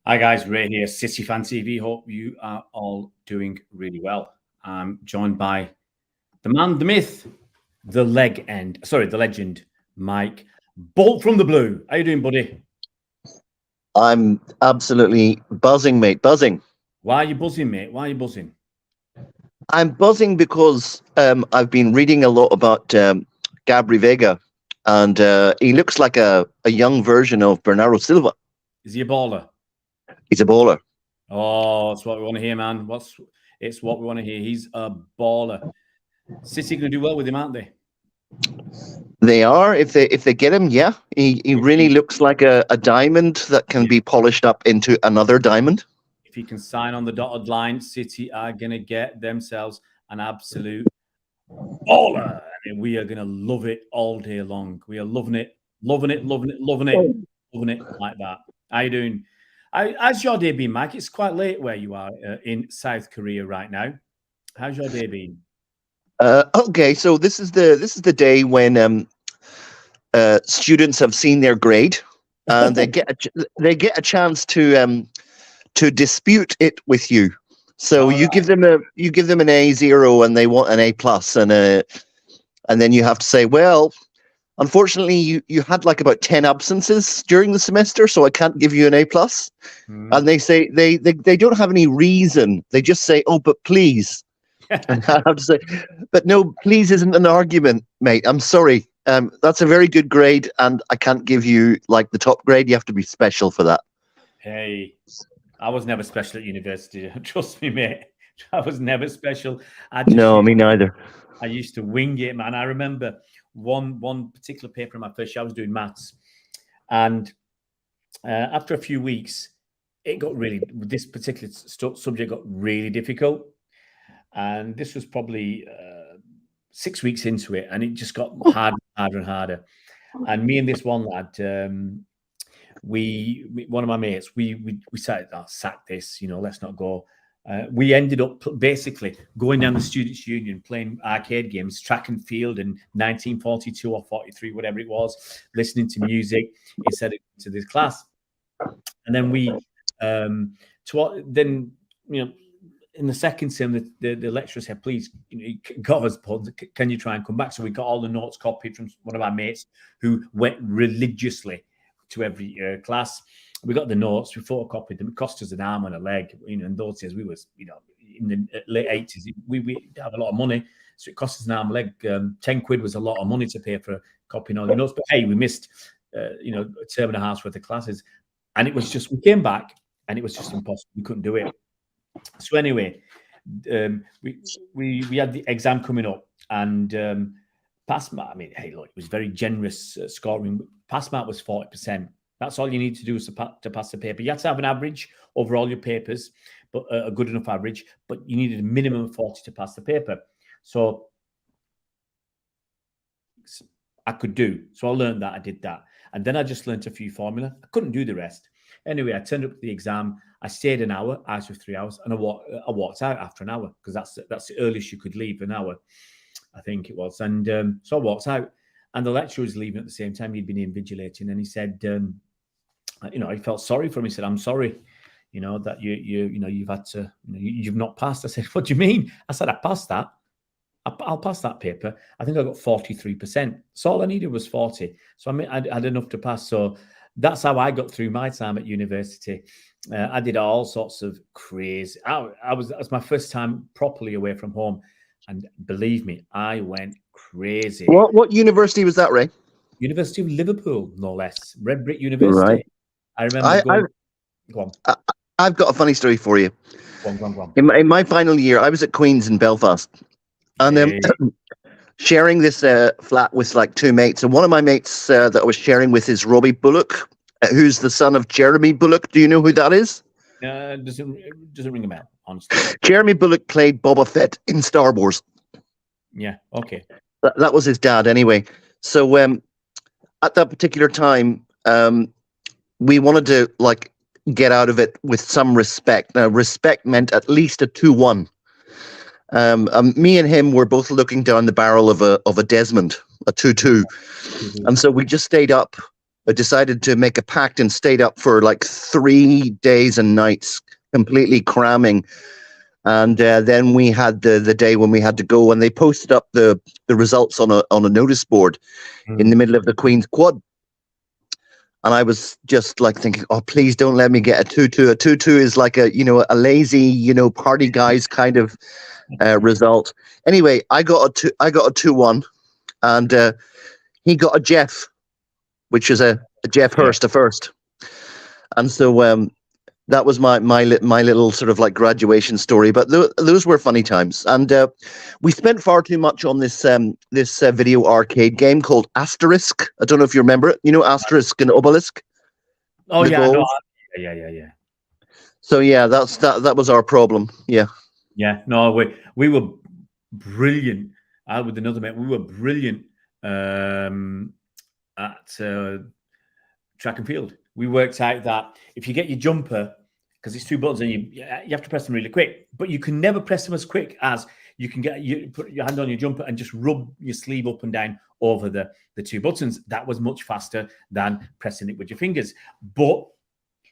Hi guys, Ray here, City Fan TV. Hope you are all doing really well. I'm joined by the man, the myth, the legend, Mike Bolt from the Blue. How you doing, buddy? I'm absolutely buzzing, mate. Buzzing. Why are you buzzing, mate? Why are you buzzing? I'm buzzing because I've been reading a lot about Gabri Vega, and he looks like a young version of Bernardo Silva. Is he a baller? He's a baller. Oh, that's what we want to hear, man. It's what we want to hear. He's a baller. City going to do well with him, aren't they? They are, if they get him, yeah. He really looks like a diamond that can be polished up into another diamond. If he can sign on the dotted line, City are going to get themselves an absolute baller. I mean, we are going to love it all day long. We are loving it like that. How you doing? How's your day been, Mike? It's quite late where you are in South Korea right now. How's your day been? Okay, so this is the day when students have seen their grade, and they get a chance to dispute it with you. So you give them an A0 and they want an A plus, and then you have to say, well, unfortunately you had like about 10 absences during the semester, so I can't give you an A plus. And they say they don't have any reason. They just say, oh, but please. And I have to say, but no, please isn't an argument, mate. I'm sorry. That's a very good grade, and I can't give you like the top grade. You have to be special for that. Hey, I was never special at university. Trust me, mate. I was never special. No, me neither. I used to wing it, man. I remember one particular paper in my first year, I was doing maths. And after a few weeks, this particular subject got really difficult. And this was probably 6 weeks into it, and it just got harder and harder. And me and this one lad, one of my mates, we said, sack this, let's not go. We ended up basically going down the Students' Union, playing arcade games, track and field in 1942 or 43, whatever it was, listening to music instead of to this class. And then in the second term, the lecturer said, please, can you try and come back? So we got all the notes copied from one of our mates who went religiously to every class. We got the notes, we photocopied them. It cost us an arm and a leg. In those days, we was, in the late 80s, we have a lot of money. So it cost us an arm and a leg. 10 quid was a lot of money to pay for copying all the notes. But hey, we missed, a term and a half's worth of classes. And it was just, we came back and it was just impossible. We couldn't do it. So anyway, we had the exam coming up, and pass mark. I mean, hey, look, it was very generous scoring. Pass mark was 40%. That's all you need to do is to pass the paper. You had to have an average over all your papers, but a good enough average. But you needed a minimum of 40 to pass the paper. So I could do. So I learned that. I did that, and then I just learned a few formula. I couldn't do the rest. Anyway, I turned up to the exam. I stayed an hour, out of 3 hours, and I walked out after an hour because that's the earliest you could leave, an hour, I think it was. And so I walked out, and the lecturer was leaving at the same time. He'd been invigilating, and he said, he felt sorry for me. He said, "I'm sorry, that you've had to, you've not passed." I said, "What do you mean?" I said, "I passed that. I'll pass that paper. I think I got 43%. So all I needed was 40. So I had enough to pass." So that's how I got through my time at university. I did all sorts of crazy. That was my first time properly away from home, and believe me, I went crazy. What university was that, Ray? University of Liverpool, no less. Red Brick University. Right. I remember go on. I've got a funny story for you. Go on. In my final year, I was at Queen's in Belfast, and sharing this flat with like two mates. And one of my mates that I was sharing with is Robbie Bullock, who's the son of Jeremy Bullock. Do you know who that is? Doesn't ring a bell, honestly. Jeremy Bullock played Boba Fett in Star Wars. Yeah, okay. That was his dad anyway. So at that particular time, we wanted to like get out of it with some respect. Now, respect meant at least a 2-1. Me and him were both looking down the barrel of a Desmond, a 2-2. And so we just stayed up decided to make a pact and stayed up for like 3 days and nights, completely cramming. And then we had the day when we had to go, and they posted up the results on a notice board in the middle of the Queen's Quad. And I was just like thinking, oh, please don't let me get a 2-2. A 2-2 is like a lazy, party guys kind of result. Anyway, I got a 2-1, and he got a Jeff, which is a Jeff Hurst, a first. And so that was my little sort of like graduation story. But those were funny times, and we spent far too much on this video arcade game called Asterisk. I don't know if you remember it. You know, Asterisk and Obelisk. Oh yeah, no, yeah. So yeah, that was our problem. Yeah. Yeah, no, we were brilliant. With another mate, we were brilliant at track and field. We worked out that if you get your jumper, because it's 2 buttons and you have to press them really quick, but you can never press them as quick as you can you put your hand on your jumper and just rub your sleeve up and down over the 2 buttons. That was much faster than pressing it with your fingers. But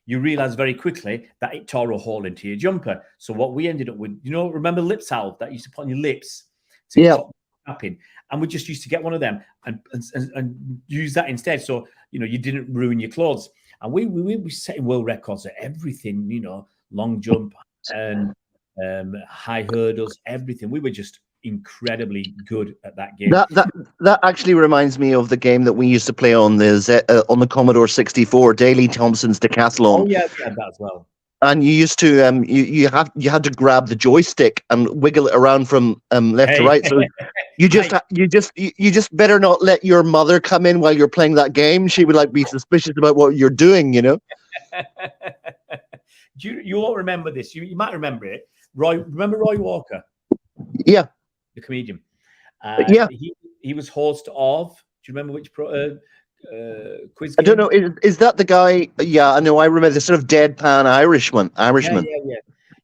you realize very quickly that it tore a hole into your jumper. So what we ended up with, remember lip salve that you used to put on your lips to stop tapping? And we just used to get one of them and use that instead. So, you didn't ruin your clothes. And we were setting world records at everything, long jump and high hurdles, everything. We were just incredibly good at that game. That actually reminds me of the game that we used to play on the Commodore 64, Daley Thompson's Decathlon. Oh yeah, that as well. And you used to you had to grab the joystick and wiggle it around from left to right. So you just better not let your mother come in while you're playing that game. She would be suspicious about what you're doing. You won't remember this. You might remember it. Remember Roy Walker? Yeah, the comedian. Yeah, he was host of. Do you remember which quiz game? I don't know. Is that the guy? Yeah, I know. I remember the sort of deadpan Irishman.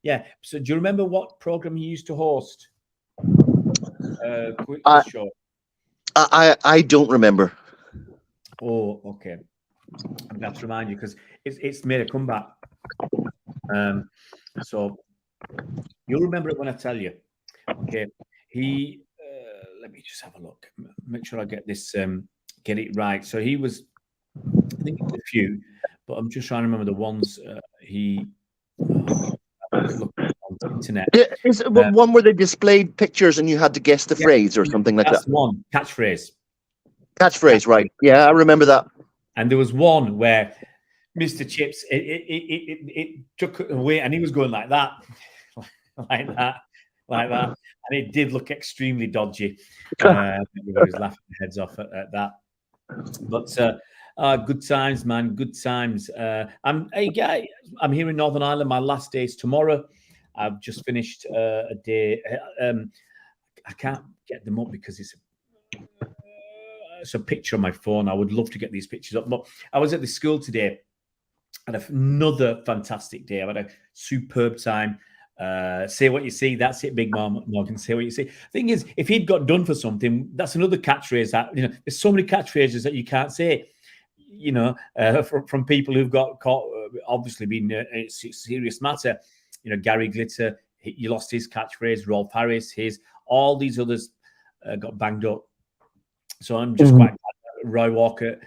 Yeah. So do you remember what program he used to host? Quiz show. I don't remember. Oh, okay. I'm gonna have to remind you because it's made a comeback. So you'll remember it when I tell you. Okay. He. Let me just have a look. Make sure I get this. Get it right. So he was, I think a few, but I'm just trying to remember the ones he looked on the internet. Is it one where they displayed pictures and you had to guess the phrase or something like that? That's one catchphrase. Catchphrase, right? Yeah, I remember that. And there was one where Mr. Chips it took away, and he was going like that, like that, and it did look extremely dodgy. He was laughing their heads off at that. But good times, man. Good times. I'm here in Northern Ireland. My last day is tomorrow. I've just finished a day. I can't get them up because it's a picture on my phone. I would love to get these pictures up. But I was at the school today. Had another fantastic day. I had a superb time. Say what you see. That's it, Big Morgan. Say what you see. Thing is, if he'd got done for something, that's another catchphrase that there's so many catchphrases that you can't say. From people who've got caught, obviously been a serious matter. Gary Glitter, he lost his catchphrase. Rolf Harris, all these others got banged up. So I'm just quite glad that Roy Walker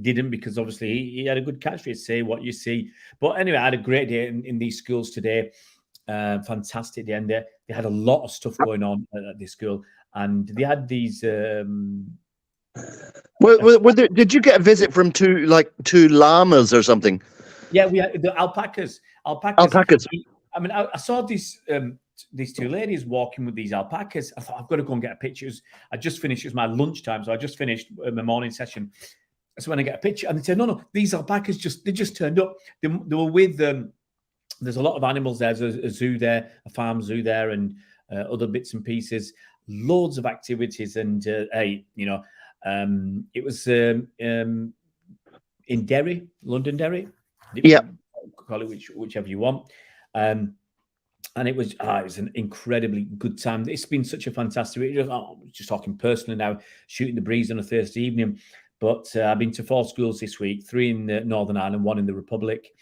didn't, because obviously he had a good catchphrase. Say what you see. But anyway, I had a great day in these schools today. Fantastic day, and they had a lot of stuff going on at this school, and they had these. Did you get a visit from two llamas or something? Yeah, we had the alpacas. Alpacas. I mean, I saw these 2 ladies walking with these alpacas. I thought, I've got to go and get a picture. I just finished. It was my lunchtime, so I just finished my morning session. So when I get a picture, and they said, no, these alpacas just turned up. They were with there's a lot of animals there. There's a zoo there, a farm zoo there, and other bits and pieces. Loads of activities, and it was in Derry, London Derry. Yeah, call it whichever you want. And it was an incredibly good time. It's been such a fantastic. Just talking personally now, shooting the breeze on a Thursday evening. But I've been to 4 schools this week, 3 in Northern Ireland, 1 in the Republic.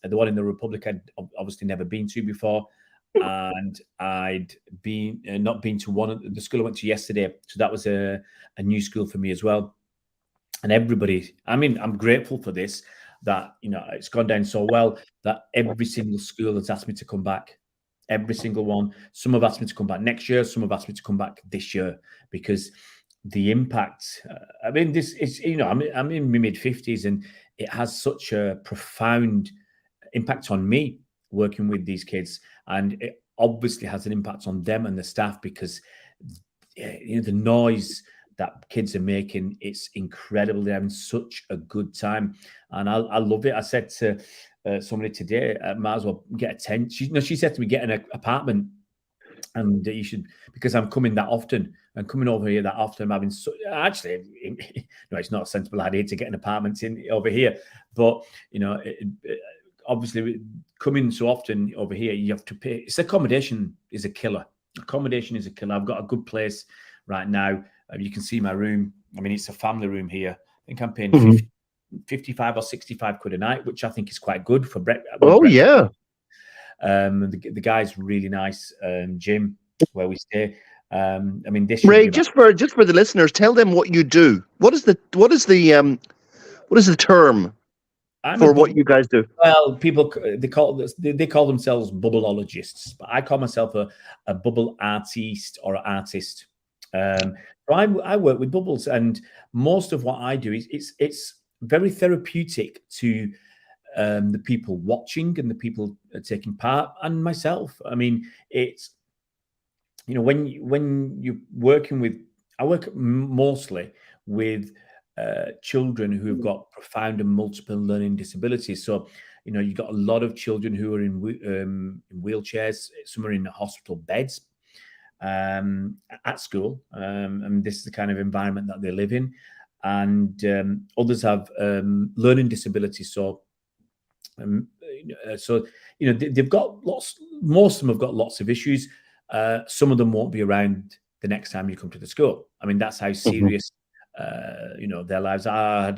The one in the Republic I'd obviously never been to before. And I'd been not been to one the school I went to yesterday. So that was a new school for me as well. And everybody, I mean, I'm grateful for this, that, you know, it's gone down so well that every single school has asked me to come back. Every single one. Some have asked me to come back next year. Some have asked me to come back this year, because the impact, I mean, this is, you know, I'm in my mid-50s, and it has such a profound impact on me working with these kids. And it obviously has an impact on them and the staff, because you know, the noise that kids are making, it's incredible. They're having such a good time, and I love it. I said to somebody today, might as well get a tent. She said to me, get an apartment, and you should, because I'm coming that often and coming over here that often. I'm having actually, no, it's not a sensible idea to get an apartment in over here, but you know, obviously coming so often over here, you have to pay. It's accommodation is a killer. Accommodation is a killer. I've got a good place right now. You can see my room. I mean, it's a family room here. I think I'm paying 55 or 65 quid a night, which I think is quite good for breakfast. Yeah. The guy's really nice. Jim, where we stay. I mean, this Ray, just for the listeners, tell them what you do. What is the term for what you guys do? Well, people they call themselves bubbleologists, but I call myself a bubble artiste or artist. So I work with bubbles, and most of what I do is it's very therapeutic to the people watching and the people taking part, and myself. I mean, it's, you know, when you're working with, I work mostly with children who have got profound and multiple learning disabilities. So, you know, you've got a lot of children who are in wheelchairs, some are in hospital beds at school, and this is the kind of environment that they live in. And others have learning disabilities. So, you know, they've got lots. Most of them have got lots of issues. Some of them won't be around the next time you come to the school. I mean, that's how serious, you know, their lives are.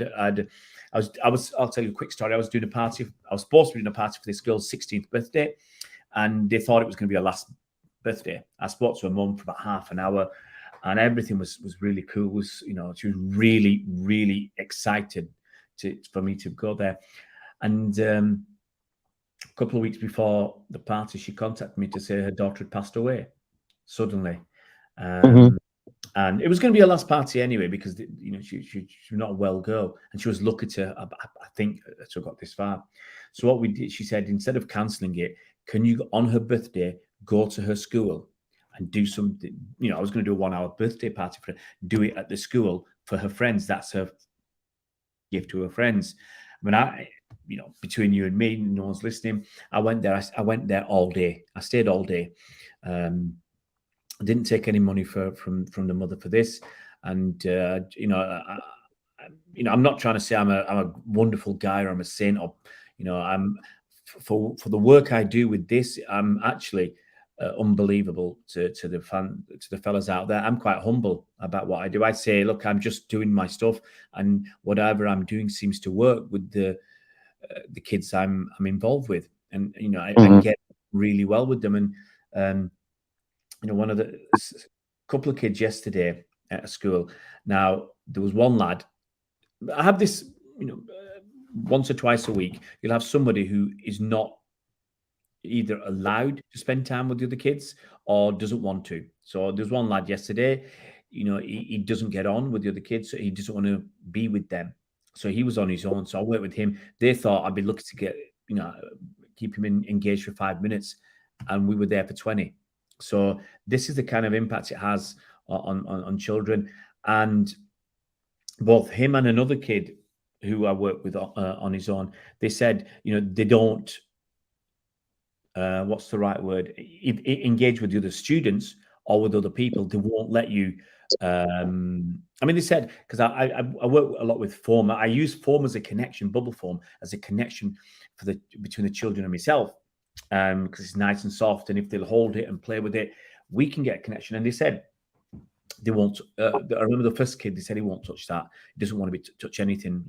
I'll tell you a quick story. I was doing a party. I was supposed to be doing a party for this girl's 16th birthday, and they thought it was going to be her last birthday. I spoke to her mum for about half an hour, and everything was really cool. You know, she was really, really excited for me to go there. And a couple of weeks before the party, she contacted me to say her daughter had passed away suddenly. And it was going to be her last party anyway, because, you know, she's not a well girl, and she was lucky to, I think, to have got this far. So what we did, she said, instead of cancelling it, can you, on her birthday, go to her school and do something? You know, I was going to do a 1-hour birthday party for her, do it at the school for her friends. That's her gift to her friends. I mean, you know, between you and me, no one's listening. I went there. I went there all day. I stayed all day. I didn't take any money from the mother for this, and you know, I'm not trying to say I'm a wonderful guy or I'm a saint, or, you know, I'm for the work I do with this, I'm actually unbelievable to the fellas out there. I'm quite humble about what I do. I say, look, I'm just doing my stuff, and whatever I'm doing seems to work with the kids I'm involved with, and, you know, I get really well with them. And you know, one of the couple of kids yesterday at a school. Now, there was one lad. I have this, you know, once or twice a week, you'll have somebody who is not either allowed to spend time with the other kids or doesn't want to. So there's one lad yesterday, you know, he doesn't get on with the other kids, so he doesn't want to be with them. So he was on his own. So I worked with him. They thought I'd be lucky to get, you know, keep him engaged for 5 minutes, and we were there for 20. So this is the kind of impact it has on children. And both him and another kid who I work with on his own, they said, you know, they don't, what's the right word, engage with the other students or with other people. They won't let you. I mean, they said, because I work a lot with foam. I use foam as a connection, bubble foam as a connection between the children and myself. Because it's nice and soft, and if they'll hold it and play with it, we can get a connection. And they said they won't. I remember the first kid. They said he won't touch that. He doesn't want to touch anything,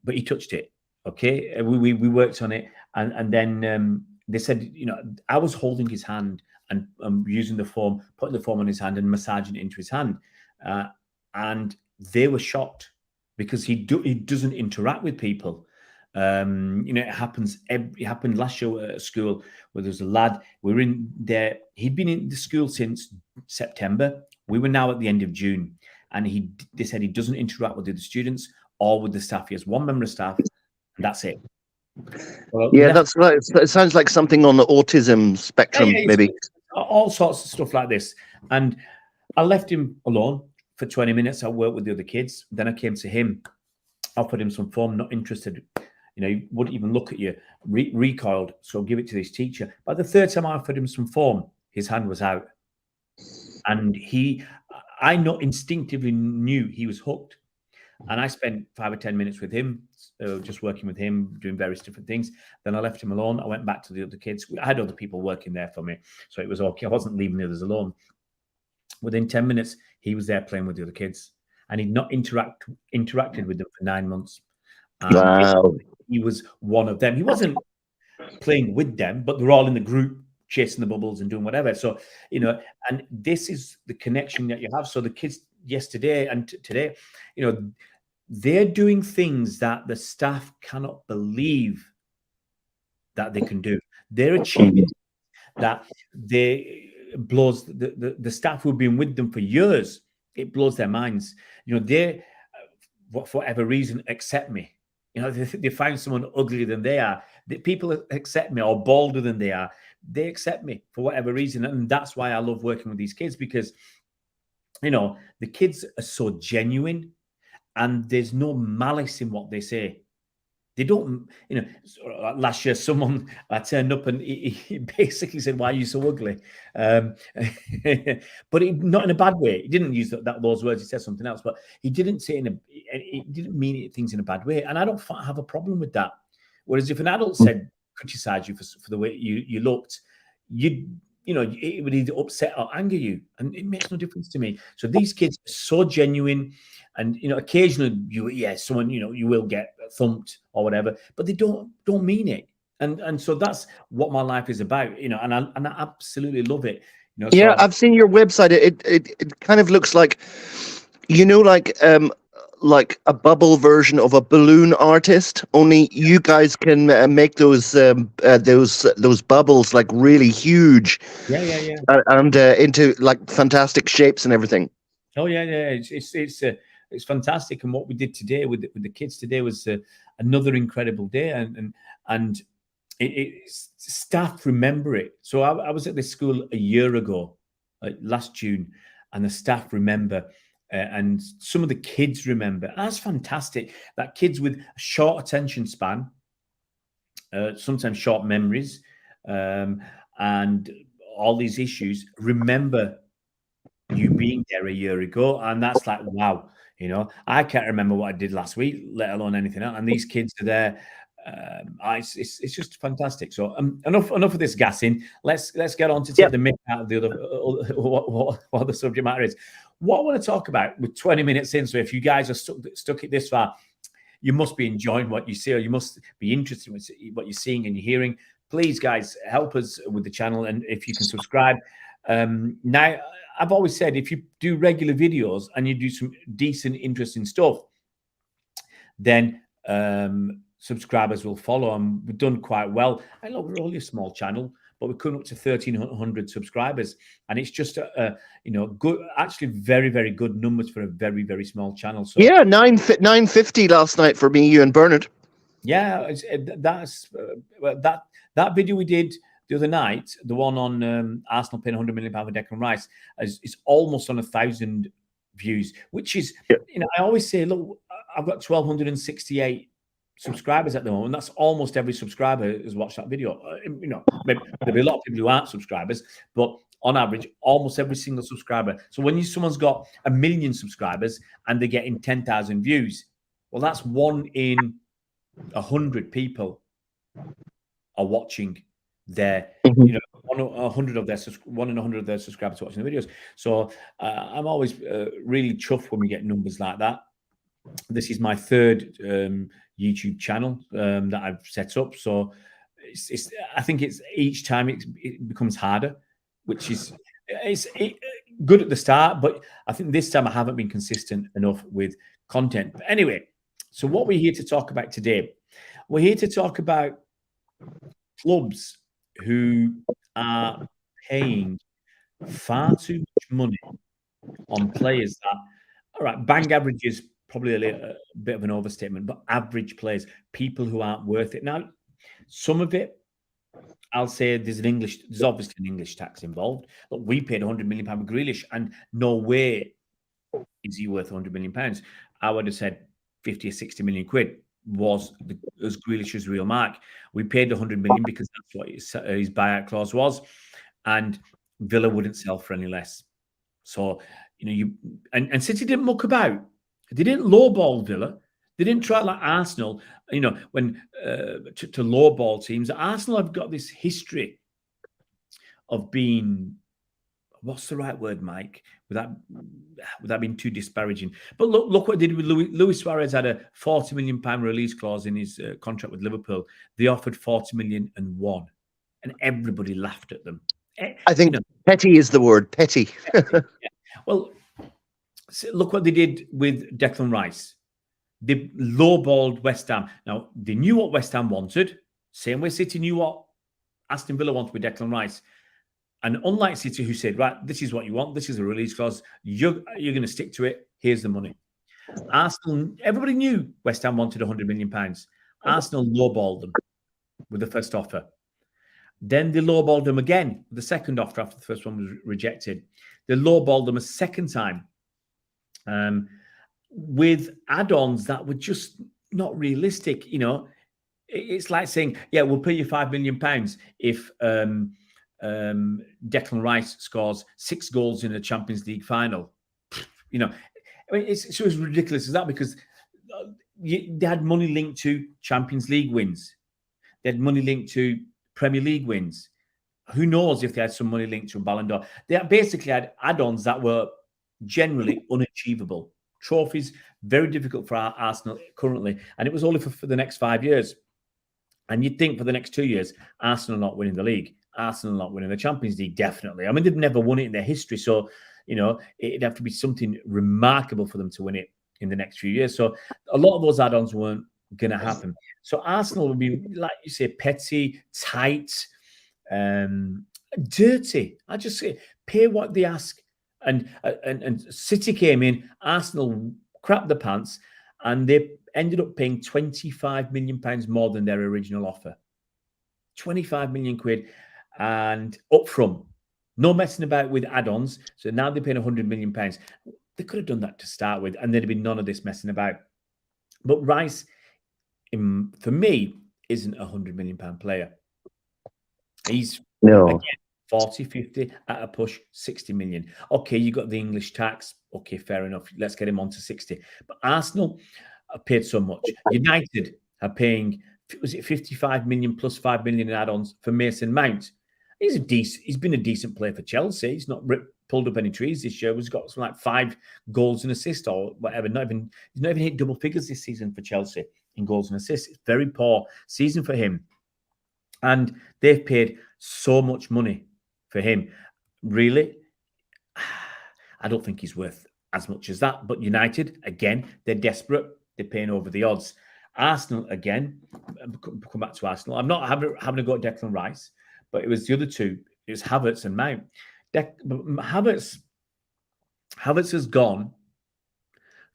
but he touched it. Okay, we worked on it, and then they said, I was holding his hand and using the foam, putting the foam on his hand and massaging it into his hand, and they were shocked because he doesn't interact with people. It happens. It happened last year at school where there's a lad. We were in there. He'd been in the school since September. We were now at the end of June, and they said he doesn't interact with the other students or with the staff. He has one member of staff, and that's it. Well, yeah, that's right. It sounds like something on the autism spectrum, maybe. All sorts of stuff like this. And I left him alone for 20 minutes. I worked with the other kids. Then I came to him, offered him some form, not interested. He wouldn't even look at you, recoiled. So give it to this teacher. By the third time I offered him some form, his hand was out. And I instinctively knew he was hooked. And I spent 5 or 10 minutes with him, just working with him, doing various different things. Then I left him alone. I went back to the other kids. I had other people working there for me, so it was okay. I wasn't leaving the others alone. Within 10 minutes, he was there playing with the other kids. And he'd not interacted with them for 9 months. Wow. He was one of them. He wasn't playing with them, but they're all in the group, chasing the bubbles and doing whatever. So, and this is the connection that you have. So the kids yesterday and today, they're doing things that the staff cannot believe that they can do. They're achieving that blows the staff who've been with them for years. It blows their minds. They, for whatever reason, accept me. They find someone uglier than they are. People accept me, or balder than they are. They accept me for whatever reason. And that's why I love working with these kids, because, the kids are so genuine and there's no malice in what they say. They don't, last year, I turned up and he basically said, "Why are you so ugly?" But not in a bad way. He didn't use those words. He said something else, but he didn't say he didn't mean things in a bad way. And I don't have a problem with that. Whereas if an adult criticized you for the way you looked, it would either upset or anger you, and it makes no difference to me. So these kids are so genuine, and occasionally someone you will get thumped or whatever, but they don't mean it, and so that's what my life is about, and I absolutely love it. Yeah, I've seen your website. It kind of looks like, like a bubble version of a balloon artist. Only you guys can make those bubbles like really huge. Yeah. And into like fantastic shapes and everything. Oh yeah. It's fantastic. And what we did today with the kids today was another incredible day, and staff remember it. So I was at this school a year ago, last June, and the staff remember. And some of the kids remember. And that's fantastic. That kids with a short attention span, sometimes short memories, and all these issues, remember you being there a year ago. And that's like, wow, I can't remember what I did last week, let alone anything else. And these kids are there. It's just fantastic. So enough of this gassing. Let's get on to take the myth out of the other what the subject matter is. What I want to talk about with 20 minutes in, so if you guys are stuck it this far, you must be enjoying what you see, or you must be interested in what you're seeing and you're hearing. Please, guys, help us with the channel, and if you can subscribe. Now, I've always said, if you do regular videos and you do some decent, interesting stuff, then subscribers will follow, and we've done quite well. I know we're only a small channel, but we're coming up to 1,300 subscribers, and it's just good, actually very, very good numbers for a very, very small channel. So 950 last night for me, you and Bernard. Yeah, that's that video we did the other night, the one on Arsenal paying £100 million for Declan Rice, is almost on 1,000 views, which is, I always say, look, I've got 1,268 subscribers at the moment. That's almost every subscriber has watched that video. Maybe there'll be a lot of people who aren't subscribers, but on average, almost every single subscriber. So when someone's got 1 million subscribers and they're getting 10,000 views, well, that's 1 in 100 people are watching their, 1 one in 100 of their subscribers watching the videos. So I'm always really chuffed when we get numbers like that. This is my third YouTube channel that I've set up. So I think it's each time it becomes harder, which is good at the start, but I think this time I haven't been consistent enough with content. But anyway, so what we're here to talk about today, we're here to talk about clubs who are paying far too much money on players that, all right, bang average is probably a bit of an overstatement, but average players, people who aren't worth it. Now, some of it, I'll say there's obviously an English tax involved. Look, we paid £100 million with Grealish, and no way is he worth £100 million. I would have said 50 or 60 million quid was Grealish's real mark. We paid 100 million because that's what his buyout clause was, and Villa wouldn't sell for any less. So, and City didn't muck about. They didn't lowball Villa. They didn't try like Arsenal, when to lowball teams. Arsenal have got this history of being, what's the right word, Mike, without being too disparaging. But look what they did with Luis Suarez. Had a £40 million release clause in his contract with Liverpool. They offered 40 million and won, and everybody laughed at them. I think petty is the word, petty. Yeah. Well, look what they did with Declan Rice. They lowballed West Ham. Now, they knew what West Ham wanted. Same way City knew what Aston Villa wanted with Declan Rice. And unlike City, who said, right, this is what you want. This is a release clause. You're going to stick to it. Here's the money. Arsenal, everybody knew West Ham wanted £100 million. Arsenal lowballed them with the first offer. Then they lowballed them again with the second offer after the first one was rejected. They lowballed them a second time. With add-ons that were just not realistic. It's like saying, yeah, we'll pay you £5 million if Declan Rice scores 6 goals in a Champions League final. It's as ridiculous as that, because they had money linked to Champions League wins. They had money linked to Premier League wins. Who knows if they had some money linked to a Ballon d'Or. They basically had add-ons that were generally unachievable. Trophies, very difficult for Arsenal currently. And it was only for the next 5 years. And you'd think for the next 2 years, Arsenal not winning the league. Arsenal not winning the Champions League, definitely. I mean, they've never won it in their history. So, it'd have to be something remarkable for them to win it in the next few years. So a lot of those add-ons weren't going to happen. So Arsenal would be, like you say, petty, tight, dirty. I just say, pay what they ask. And City came in, Arsenal crapped the pants, and they ended up paying £25 million more than their original offer. 25 million quid and up front. No messing about with add-ons. So now they're paying £100 million. They could have done that to start with, and there'd have been none of this messing about. But Rice, for me, isn't a £100 million player. He's, again, 40, 50, at a push, 60 million. Okay, you got the English tax. Okay, fair enough. Let's get him on to 60. But Arsenal have paid so much. United are paying, was it 55 million plus 5 million in add-ons for Mason Mount? He's been a decent player for Chelsea. He's not pulled up any trees this year. He's got something like 5 goals and assists or whatever. He's not even hit double figures this season for Chelsea in goals and assists. It's a very poor season for him. And they've paid so much money for him. Really, I don't think he's worth as much as that. But United, again, they're desperate. They're paying over the odds. Arsenal, again, come back to Arsenal. I'm not having a go at Declan Rice, but it was the other two. It was Havertz and Mount. Havertz has gone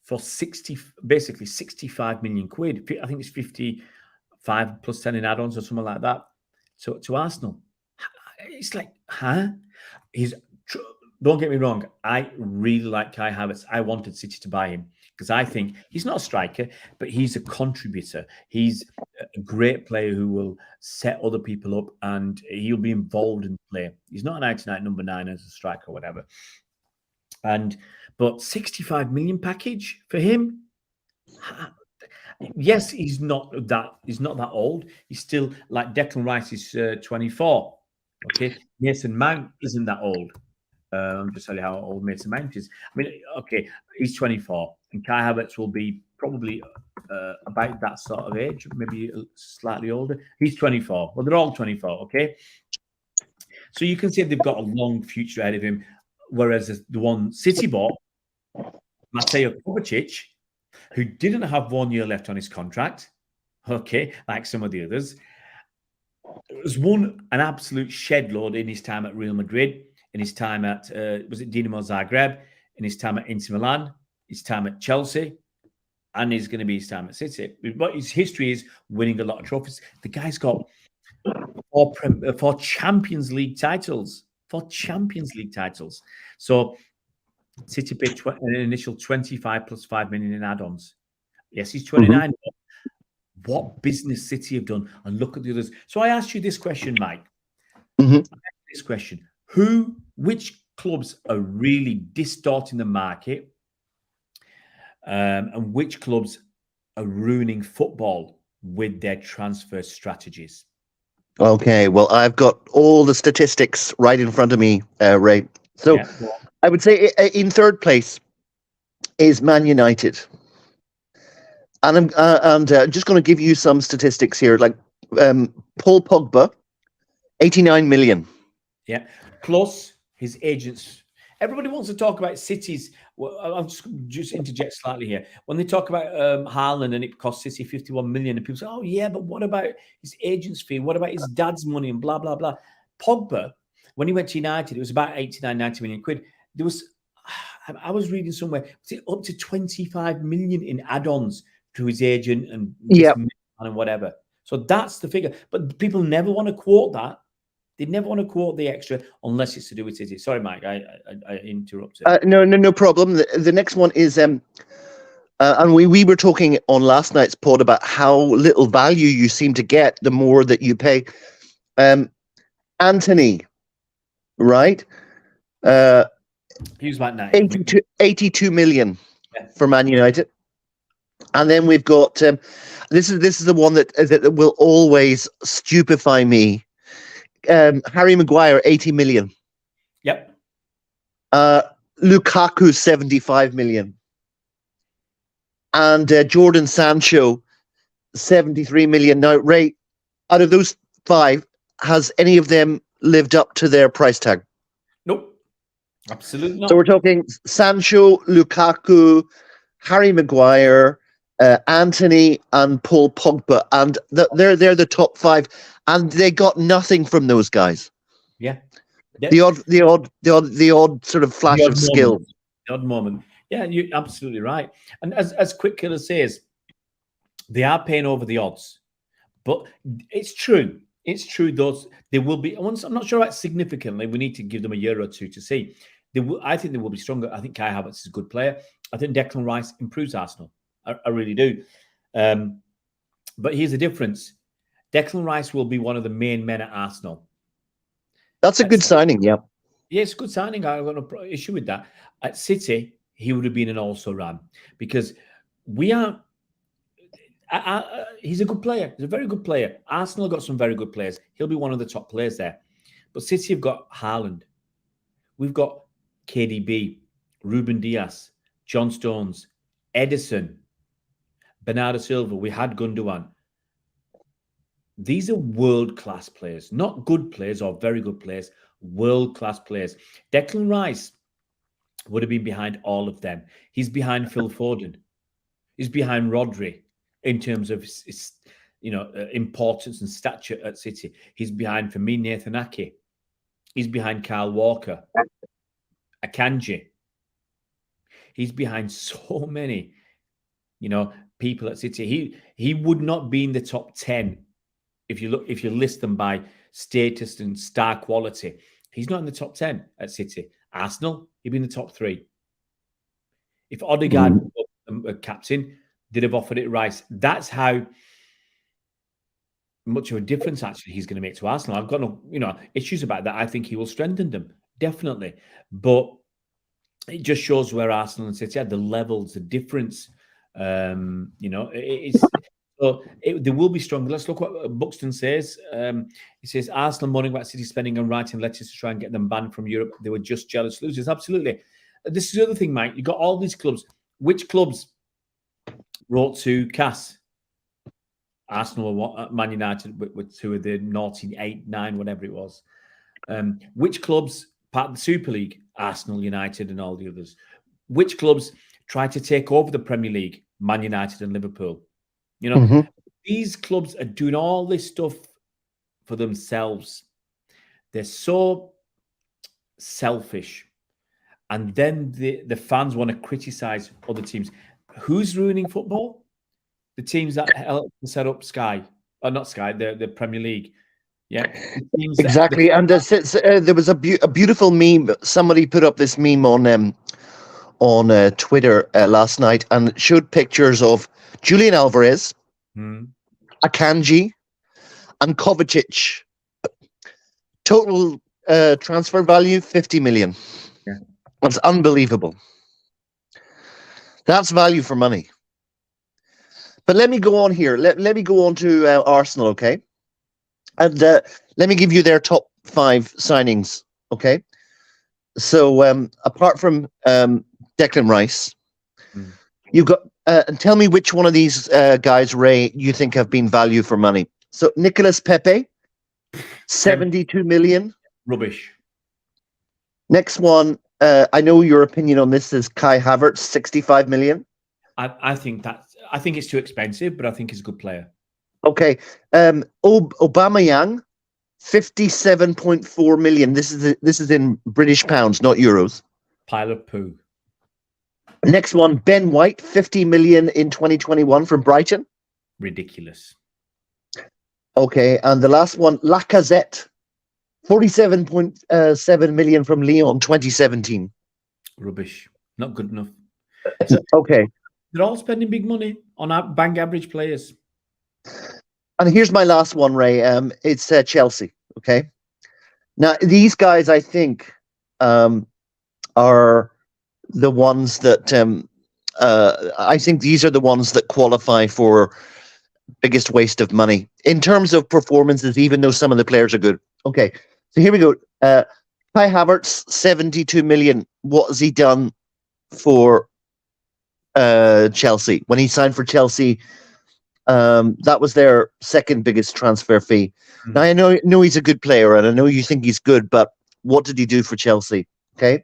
for 65 million quid. I think it's 55 plus 10 in add-ons or something like that. So to Arsenal, it's like, don't get me wrong. I really like Kai Havertz. I wanted City to buy him because I think he's not a striker, but he's a contributor. He's a great player who will set other people up and he'll be involved in play. He's not a 99 number 9 as a striker or whatever. But 65 million package for him. Yes, he's not that old. He's still, like Declan Rice is 24. Okay, Mason Mount isn't that old. I'm just telling you how old Mason Mount is. I mean, okay, he's 24, and Kai Havertz will be probably about that sort of age, maybe slightly older. He's 24. Well, they're all 24. Okay, so you can see they've got a long future ahead of him. Whereas the one City bought, Mateo Kovacic, who didn't have 1 year left on his contract, okay, like some of the others, has won an absolute shed load in his time at Real Madrid, in his time at, was it Dinamo Zagreb, in his time at Inter Milan, his time at Chelsea, and he's going to be his time at City. But his history is winning a lot of trophies. The guy's got four Champions League titles. 4 Champions League titles. So City paid an initial 25 plus 5 million in add-ons. Yes, he's 29. What business City have done? And look at the others. So I asked you this question, Mike. This question: which clubs are really distorting the market, and which clubs are ruining football with their transfer strategies? Okay, well, I've got all the statistics right in front of me, Ray. So I would say in third place is Man United. And I'm just going to give you some statistics here. Like Paul Pogba, 89 million. Yeah, plus his agents. Everybody wants to talk about City's. Well, I'll just interject slightly here. When they talk about Haaland and it cost City 51 million, and people say, "Oh yeah, but what about his agent's fee? What about his dad's money?" And blah blah blah. Pogba, when he went to United, it was about 89, 90 million quid. There was, I was reading somewhere, was it up to 25 million in add-ons to his agent and and whatever. So that's the figure. But people never want to quote that. They never want to quote the extra unless it's to do with City. Sorry, Mike, I interrupted. No problem. The next one is, and we were talking on last night's pod about how little value you seem to get the more that you pay. Anthony, right? He was about 82 million for Man United. And then we've got this is the one that will always stupefy me. Harry Maguire, 80 million. Yep. Lukaku, 75 million. And Jordan Sancho, 73 million. Now, Ray, out of those 5, has any of them lived up to their price tag? Nope. Absolutely not. So we're talking Sancho, Lukaku, Harry Maguire, Anthony, and Paul Pogba, and they're the top 5, and they got nothing from those guys. Yeah, the odd sort of flash of skill, the odd moment. Yeah, you're absolutely right. And as Quick Killer says, they are paying over the odds, but it's true. It's true. Those they will be. I'm not sure about significantly. We need to give them a year or two to see. I think they will be stronger. I think Kai Havertz is a good player. I think Declan Rice improves Arsenal. I really do. But here's the difference. Declan Rice will be one of the main men at Arsenal. That's a good signing, yeah. Yeah, it's a good signing. I've got no issue with that. At City, he would have been an also-ran because we are... he's a good player. He's a very good player. Arsenal have got some very good players. He'll be one of the top players there. But City have got Haaland. We've got KDB, Ruben Dias, John Stones, Edison, Bernardo Silva. We had Gundogan. These are world-class players, not good players or very good players, world-class players. Declan Rice would have been behind all of them. He's behind Phil Foden. He's behind Rodri in terms of his, importance and stature at City. He's behind, for me, Nathan Ake. He's behind Kyle Walker, Akanji. He's behind so many, people at City. He would not be in the top 10 if you list them by status and star quality. He's not in the top 10 at City. Arsenal, he'd be in the top 3. If Odegaard was a captain, they'd have offered it Rice. That's how much of a difference actually he's going to make to Arsenal. I've got no issues about that. I think he will strengthen them, definitely. But it just shows where Arsenal and City are, the levels, the difference. It's So they will be stronger. Let's look what Buxton says. He says Arsenal moaning about City spending and writing letters to try and get them banned from Europe. They were just jealous losers. Absolutely. This is the other thing, Mike. You've got all these clubs. Which clubs wrote to Cass? Arsenal, Man United were two of the naughty 8, 9, whatever it was. Which clubs part of the Super League? Arsenal, United, and all the others. Which clubs tried to take over the Premier League? Man United and Liverpool. You know, these clubs are doing all this stuff for themselves. They're so selfish. And then the fans want to criticize other teams. Who's ruining football? The teams that help set up Sky. Or not Sky, the Premier League. Yeah. Exactly. And there was a beautiful meme. Somebody put up this meme on Twitter last night and showed pictures of Julian Alvarez, Akanji, and Kovacic. Total transfer value, 50 million. Yeah. That's unbelievable. That's value for money. But let me go on here. Let me go on to Arsenal, okay? And let me give you their top 5 signings, okay? So apart from Declan Rice, you got and tell me which one of these guys, Ray, you think have been value for money. So Nicolas Pepe, 72 million. Rubbish. Next one, I know your opinion on this is Kai Havertz, 65 million. I think it's too expensive, but I think he's a good player. Okay. Aubameyang, 57.4 million. This is in British pounds, not euros. Pile of poo. Next one, Ben White, 50 million in 2021 from Brighton. Ridiculous. Okay, and the last one, Lacazette, 47.7 million from Lyon, 2017. Rubbish. Not good enough. Okay. They're all spending big money on bank average players. And here's my last one, Ray. It's Chelsea. Okay. Now, these guys, I think, are the ones that I think these are the ones that qualify for biggest waste of money in terms of performances, even though some of the players are good. Okay, so here we go. Kai Havertz, 72 million. What has he done for Chelsea? When he signed for Chelsea, that was their second biggest transfer fee. Now, I know he's a good player, and I know you think he's good, but what did he do for Chelsea? Okay.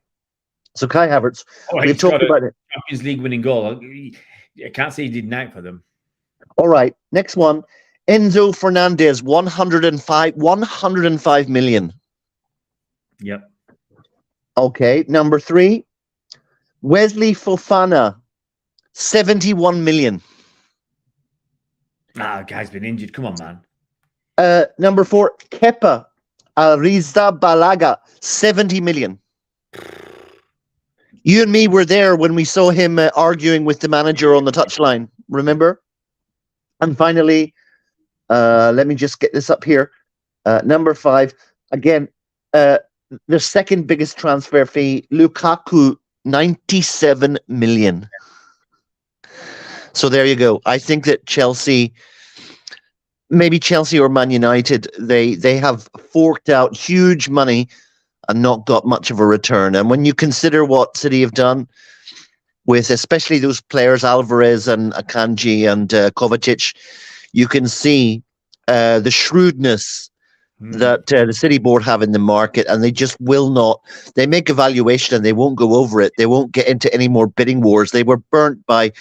So Kai Havertz, we've talked about it. Champions League winning goal. I can't say he did night for them. All right, next one. Enzo Fernandez, 105 million. Yep. Okay, number 3. Wesley Fofana, 71 million. Guy's been injured. Come on, man. Number 4, Kepa Arrizabalaga, 70 million. You and me were there when we saw him arguing with the manager on the touchline, remember? And finally, let me just get this up here. Number 5, again, the second biggest transfer fee, Lukaku, 97 million. So there you go. I think that Chelsea, maybe Chelsea or Man United, they have forked out huge money and not got much of a return. And when you consider what City have done with especially those players, Alvarez and Akanji and Kovacic, you can see the shrewdness that the City board have in the market, and they just will not. They make a valuation and they won't go over it. They won't get into any more bidding wars. They were burnt by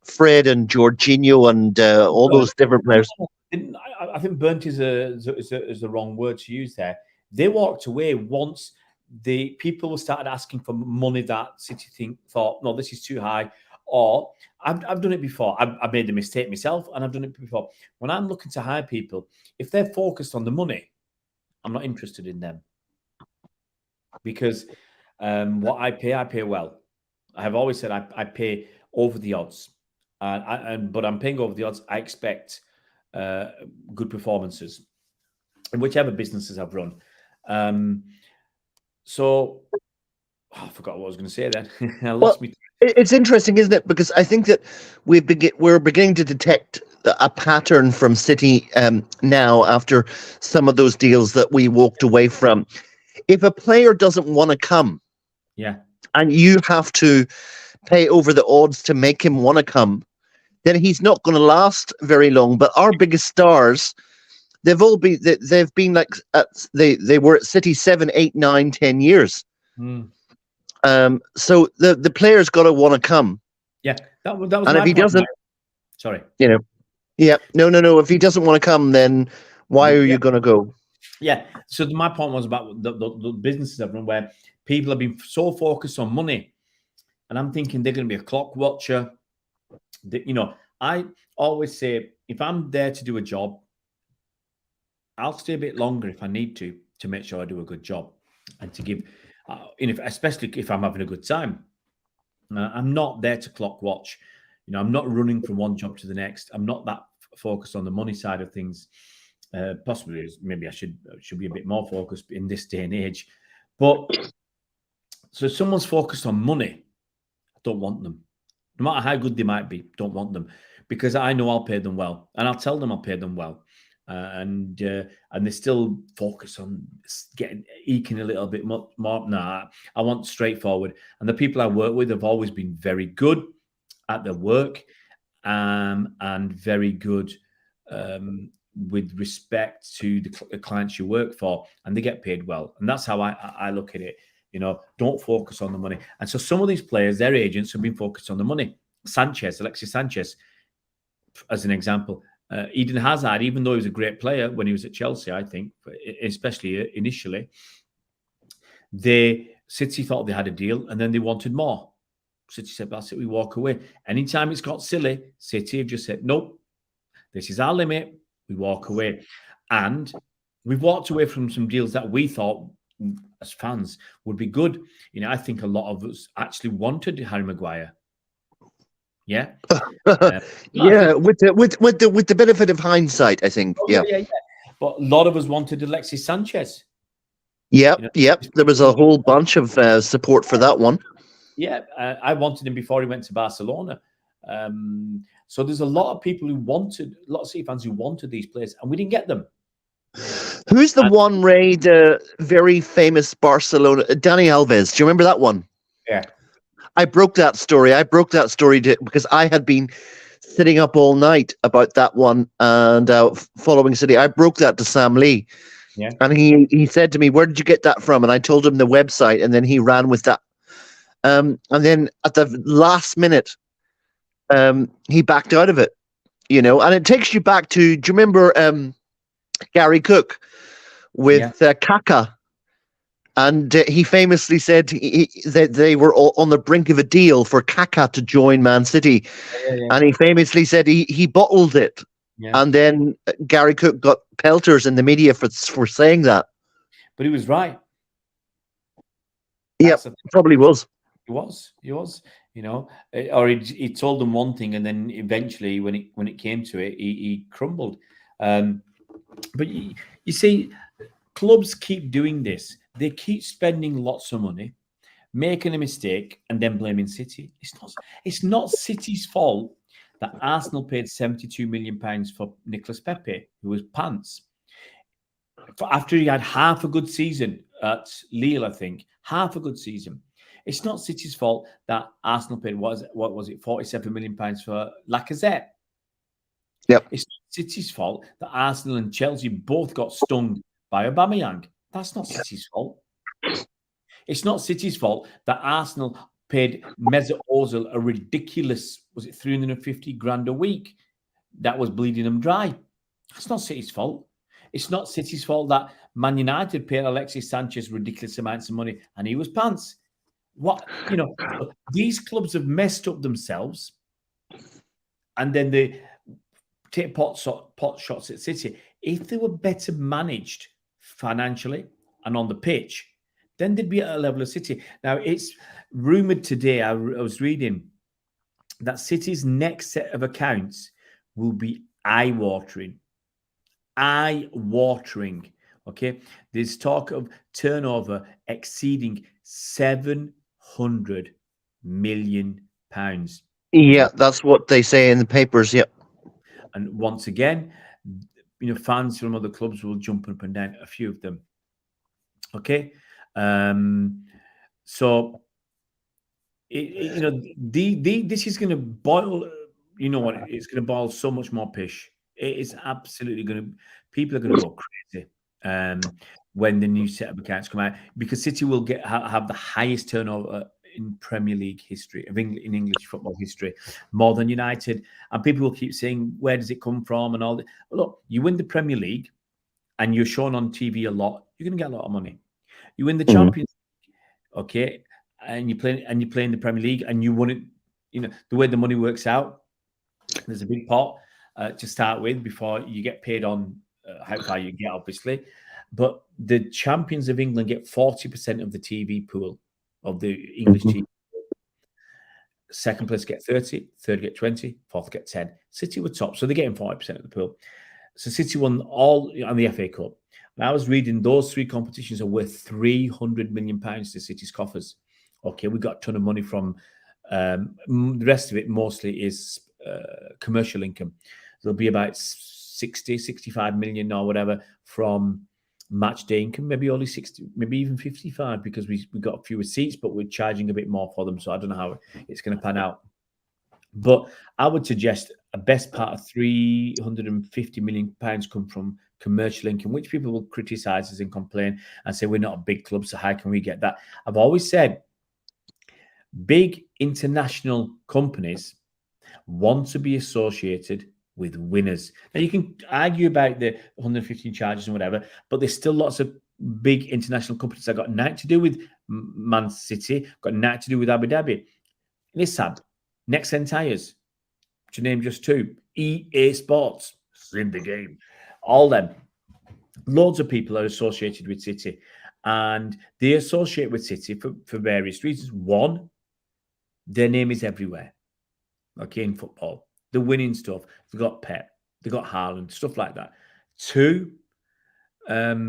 Fred and Jorginho and all those different players. I think burnt is the wrong word to use there. They walked away once the people started asking for money that City thought, no, this is too high. Or I've done it before. I've made the mistake myself, and I've done it before. When I'm looking to hire people, if they're focused on the money, I'm not interested in them. Because what I pay well. I have always said I pay over the odds. But I'm paying over the odds. I expect good performances in whichever businesses I've run. So I forgot what I was going to say then. I lost me. It's interesting, isn't it? Because I think that we're beginning to detect a pattern from City now after some of those deals that we walked away from. If a player doesn't want to come, Yeah. and you have to pay over the odds to make him want to come, then he's not going to last very long. But our biggest stars, they've been like they were at City 7, 8, 9, 10 years. Mm. So the player's got to want to come. Yeah. That was And if my he point. doesn't, Sorry. yeah, no. If he doesn't want to come, then why are Yeah. you going to go? Yeah. So my point was about the businesses I've run where people have been so focused on money, and I'm thinking they're going to be a clock watcher. I always say if I'm there to do a job, I'll stay a bit longer if I need to make sure I do a good job and to give, especially if I'm having a good time. I'm not there to clock watch. I'm not running from one job to the next. I'm not that focused on the money side of things. Possibly, maybe I should be a bit more focused in this day and age. But so if someone's focused on money, I don't want them. No matter how good they might be, don't want them because I know I'll pay them well, and I'll tell them I'll pay them well, and they still focus on eking a little bit more. Nah, I want straightforward, and the people I work with have always been very good at their work, and very good with respect to the clients you work for, and they get paid well, and that's how I look at it. Don't focus on the money. And so some of these players, their agents have been focused on the money. Alexis Sanchez, as an example. Eden Hazard, even though he was a great player when he was at Chelsea, I think, especially initially, City thought they had a deal and then they wanted more. City said, that's it, we walk away. Anytime it's got silly, City have just said, nope, this is our limit, we walk away. And we've walked away from some deals that we thought as fans would be good. I think a lot of us actually wanted Harry Maguire. Yeah. Yeah, with the benefit of hindsight, I think. Yeah. But a lot of us wanted Alexis Sanchez. Yep. There was a whole bunch of support for that one. Yeah, I wanted him before he went to Barcelona. So there's a lot of people a lot of City fans who wanted these players, and we didn't get them. Who's the one, Ray, the very famous Barcelona, Dani Alves? Do you remember that one? Yeah. I broke that story. Because I had been sitting up all night about that one and following City. I broke that to Sam Lee. Yeah. And he said to me, where did you get that from? And I told him the website, and then he ran with that. And then at the last minute, he backed out of it, and it takes you back to, do you remember Gary Cook with Kaka? And he famously said that they were all on the brink of a deal for Kaka to join Man City. Yeah. And he famously said he bottled it. Yeah. And then Gary Cook got pelters in the media for saying that. But he was right. Yeah, probably was. He was, or he told them one thing, and then eventually, when it came to it, he crumbled. But you see, clubs keep doing this. They keep spending lots of money, making a mistake, and then blaming City. It's not City's fault that Arsenal paid £72 million for Nicolas Pepe, who was pants. After he had half a good season at Lille, I think, half a good season. It's not City's fault that Arsenal paid, what was it, £47 million for Lacazette. Yep. It's not City's fault that Arsenal and Chelsea both got stung by Aubameyang. That's not City's fault. It's not City's fault that Arsenal paid Mesut Ozil a ridiculous, was it 350 grand a week? That was bleeding them dry. That's not City's fault. It's not City's fault that Man United paid Alexis Sanchez ridiculous amounts of money and he was pants. These clubs have messed up themselves, and then they take pot shots at City. If they were better managed financially and on the pitch, then they'd be at a level of City. Now, it's rumoured today, I was reading, that City's next set of accounts will be eye-watering. Eye-watering, okay? There's talk of turnover exceeding £700 million. Yeah, that's what they say in the papers. Yeah. And once again, fans from other clubs will jump up and down, a few of them. Okay. So, this is going to boil, it's going to boil so much more pish. It is absolutely going to, people are going to go crazy when the new set of accounts come out, because City will have the highest turnover in Premier League history, in English football history, more than United. And people will keep saying, where does it come from? And all that. Look, you win the Premier League and you're shown on TV a lot, you're going to get a lot of money. You win the Champions League, okay, and you play in the Premier League and you won it. The way the money works out, there's a big pot to start with before you get paid on how far you get, obviously. But the champions of England get 40% of the TV pool of the English TV. Second place get 30, third get 20, fourth get 10. City were top, so they're getting 40% of the pool. So City won all on the FA Cup. And I was reading those three competitions are worth £300 million to City's coffers. Okay, we got a ton of money from the rest of it. Mostly is commercial income. There'll be about 60, 65 million or whatever from match day income, maybe only 60, maybe even 55, because we got fewer seats, but we're charging a bit more for them. So I don't know how it's going to pan out. But I would suggest a best part of £350 million come from commercial income, which people will criticise us and complain and say we're not a big club, so how can we get that? I've always said big international companies want to be associated with winners. Now, you can argue about the 115 charges and whatever, but there's still lots of big international companies that got nothing to do with Man City, got nothing to do with Abu Dhabi. Nissan, Nexen Tires, to name just two, EA Sports, in the game, all them. Loads of people are associated with City, and they associate with City for various reasons. One, their name is everywhere. Okay, in football, the winning stuff. They've got Pep, they've got Haaland, stuff like that. Two, the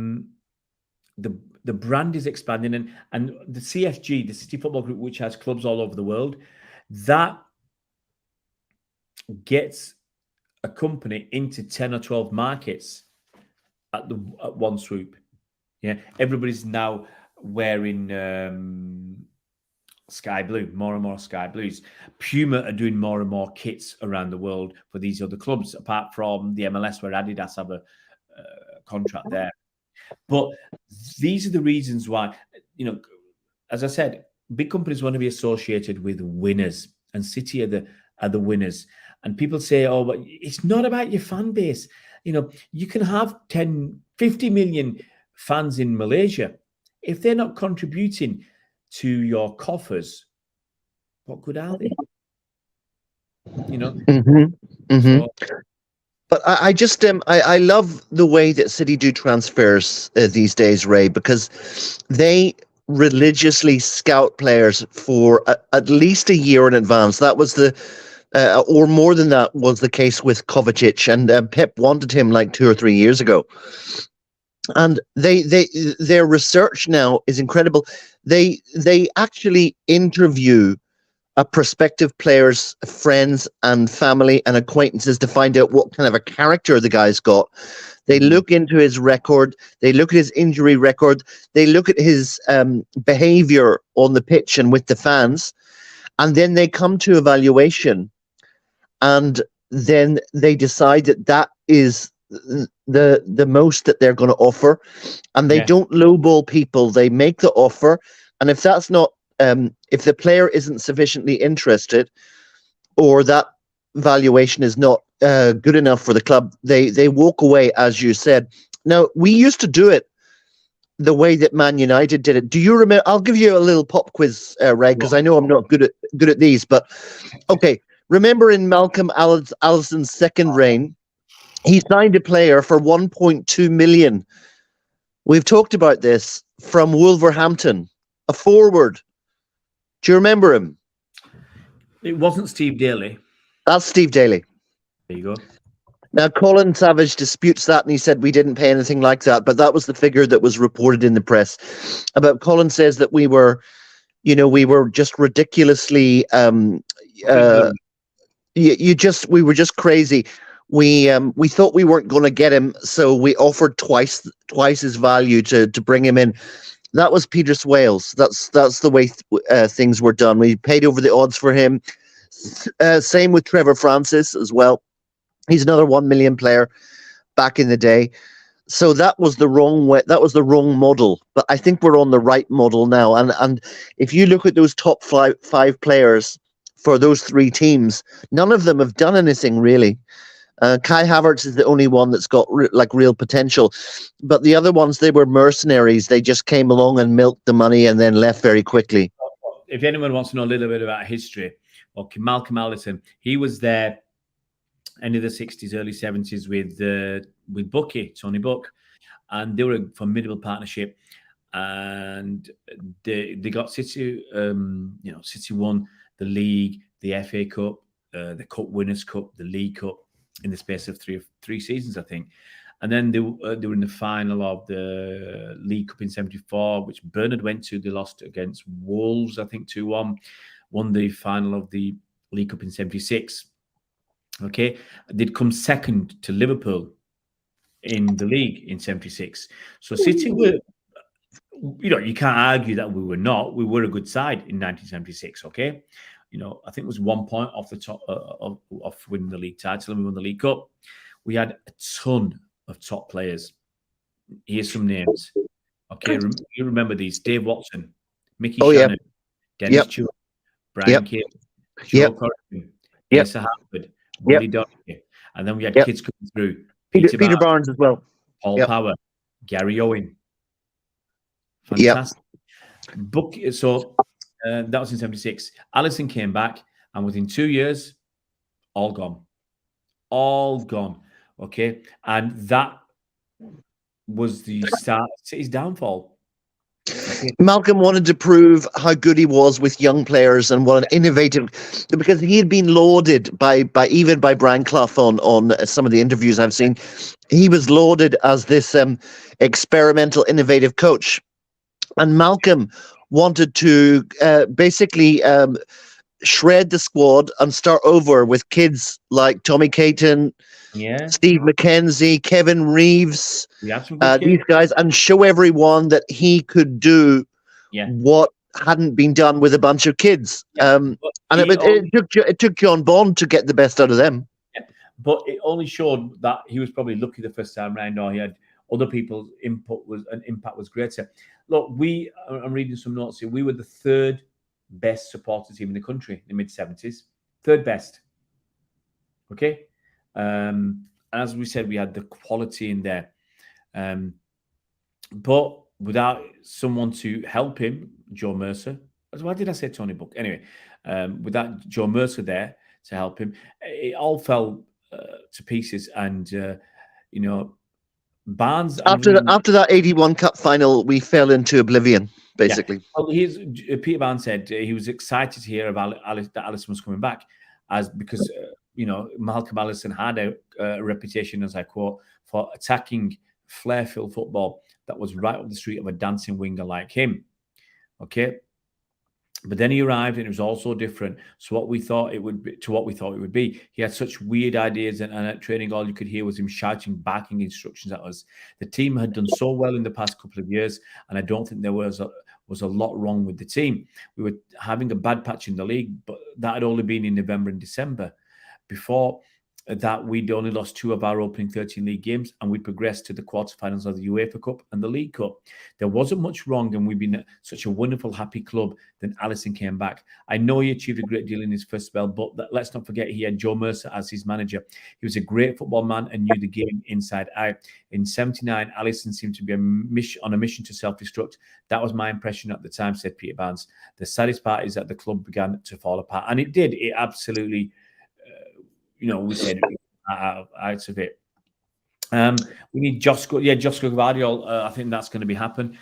brand is expanding, and the CFG, the City Football Group, which has clubs all over the world, that gets a company into 10 or 12 markets at one swoop. Yeah, everybody's now wearing sky blue, more and more sky blues. Puma are doing more and more kits around the world for these other clubs, apart from the MLS, where Adidas have a contract there. But these are the reasons why, as I said, big companies want to be associated with winners, and City are the winners. And people say, oh, but it's not about your fan base. You can have 10, 50 million fans in Malaysia. If they're not contributing to your coffers, what good are they? So, but I just I love the way that City do transfers these days, Ray, because they religiously scout players for at least a year in advance. That was or more than that was the case with Kovacic, and Pep wanted him like 2 or 3 years ago. And their research now is incredible. They actually interview a prospective player's friends and family and acquaintances to find out what kind of a character the guy's got. They look into his record. They look at his injury record. They look at his behavior on the pitch and with the fans. And then they come to evaluation. And then they decide that is the most that they're going to offer. And they don't lowball people. They make the offer. And if that's not, if the player isn't sufficiently interested, or that valuation is not good enough for the club, they walk away, as you said. Now, we used to do it the way that Man United did it. Do you remember? I'll give you a little pop quiz, Ray, because I know I'm not good at these. But okay, remember in Malcolm Allison's second reign, he signed a player for 1.2 million. We've talked about this, from Wolverhampton, a forward. Do you remember him? It wasn't Steve Daly. That's Steve Daly. There you go. Now, Colin Savage disputes that, and he said we didn't pay anything like that, but that was the figure that was reported in the press. Colin says that we were just ridiculously, we were just crazy. We thought we weren't going to get him, so we offered twice his value to bring him in. That was Peter Swales. That's the way things were done. We paid over the odds for him. Same with Trevor Francis as well. He's another 1 million player back in the day. So that was the wrong way. That was the wrong model. But I think we're on the right model now. And if you look at those top five players for those three teams, none of them have done anything really. Kai Havertz is the only one that's got real potential, but the other ones, they were mercenaries. They just came along and milked the money and then left very quickly. If anyone wants to know a little bit about history, okay, Malcolm Allison, he was there end of the 60s, early 70s with Bucky, Tony Buck, and they were a formidable partnership. And they got City, City won the league, the FA Cup, the Cup Winners' Cup, the League Cup, in the space of three seasons, I think. And then they were in the final of the League Cup in 74, which Bernard went to. They lost against Wolves, I think, 2-1. Won the final of the League Cup in 76. Okay. They'd come second to Liverpool in the league in 76. So City were, you can't argue that we were not. We were a good side in 1976, okay? I think it was 1 point off the top of winning the league title, and we won the League Cup. We had a ton of top players. Here's some names. Okay, you remember these: Dave Watson, Mickey Shannon, Dennis Stewart, Brian Kane, Joe Corrigan, Asa Hartford, Willie Doherty, and then we had kids coming through: Peter Barnes as well, Paul Power, Gary Owen. Fantastic. So. That was in 76. Allison came back, and within 2 years, all gone. Okay. And that was the start of City's downfall. Okay. Malcolm wanted to prove how good he was with young players and what an innovative, because he had been lauded by Brian Clough on some of the interviews I've seen. He was lauded as this experimental, innovative coach. And Malcolm wanted to basically shred the squad and start over with kids like Tommy Caton, Steve McKenzie, Kevin Reeves, these guys, and show everyone that he could do what hadn't been done with a bunch of kids. And it took John Bond to get the best out of them. Yeah. But it only showed that he was probably lucky the first time round, or he had other people's impact was greater. Look, I'm reading some notes here. We were the third best supporter team in the country in the mid-70s. Third best. Okay? As we said, we had the quality in there. But without someone to help him, Joe Mercer. Why did I say Tony Buck? Anyway, without Joe Mercer there to help him, it all fell to pieces. And, Barnes after that 81 Cup final, we fell into oblivion, basically. Yeah. Well, Peter Barnes said he was excited to hear about that Allison was coming back, because Malcolm Allison had a reputation, as I quote, for attacking flair-filled football that was right up the street of a dancing winger like him. Okay. But then he arrived, and it was also different. So what we thought it would be, he had such weird ideas, and at training, all you could hear was him shouting, barking instructions at us. The team had done so well in the past couple of years, and I don't think there was a lot wrong with the team. We were having a bad patch in the league, but that had only been in November and December. Before that, we'd only lost 2 of our opening 13 league games, and we progressed to the quarterfinals of the UEFA Cup and the League Cup. There wasn't much wrong, and we've been such a wonderful, happy club. Then Allison came back. I know he achieved a great deal in his first spell, but let's not forget he had Joe Mercer as his manager. He was a great football man and knew the game inside out. In 79, Allison seemed to be on a mission to self-destruct. That was my impression at the time, said Peter Barnes. The saddest part is that the club began to fall apart, and it did. It absolutely... we said out of it. We need Josko Gvardiol. I think that's going to be happen.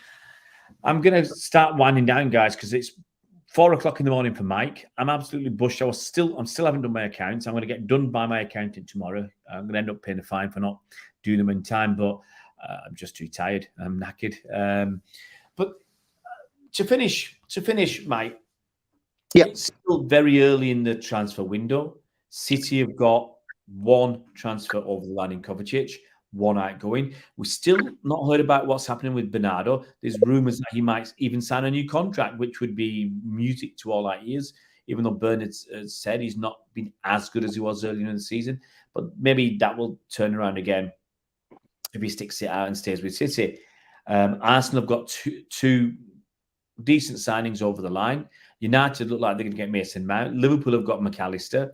I'm going to start winding down, guys, because it's 4 o'clock in the morning for Mike. I'm absolutely bushed. I'm still haven't done my accounts. I'm going to get done by my accountant tomorrow. I'm going to end up paying a fine for not doing them in time, but I'm just too tired. I'm knackered. But to finish, Mike, Yeah. It's still very early in the transfer window. City have got one transfer over the line in Kovacic, one outgoing. We've still not heard about what's happening with Bernardo. There's rumours that he might even sign a new contract, which would be music to all our ears, even though Bernard's said he's not been as good as he was earlier in the season. But maybe that will turn around again if he sticks it out and stays with City. Arsenal have got two decent signings over the line. United look like they're going to get Mason Mount. Liverpool have got McAllister.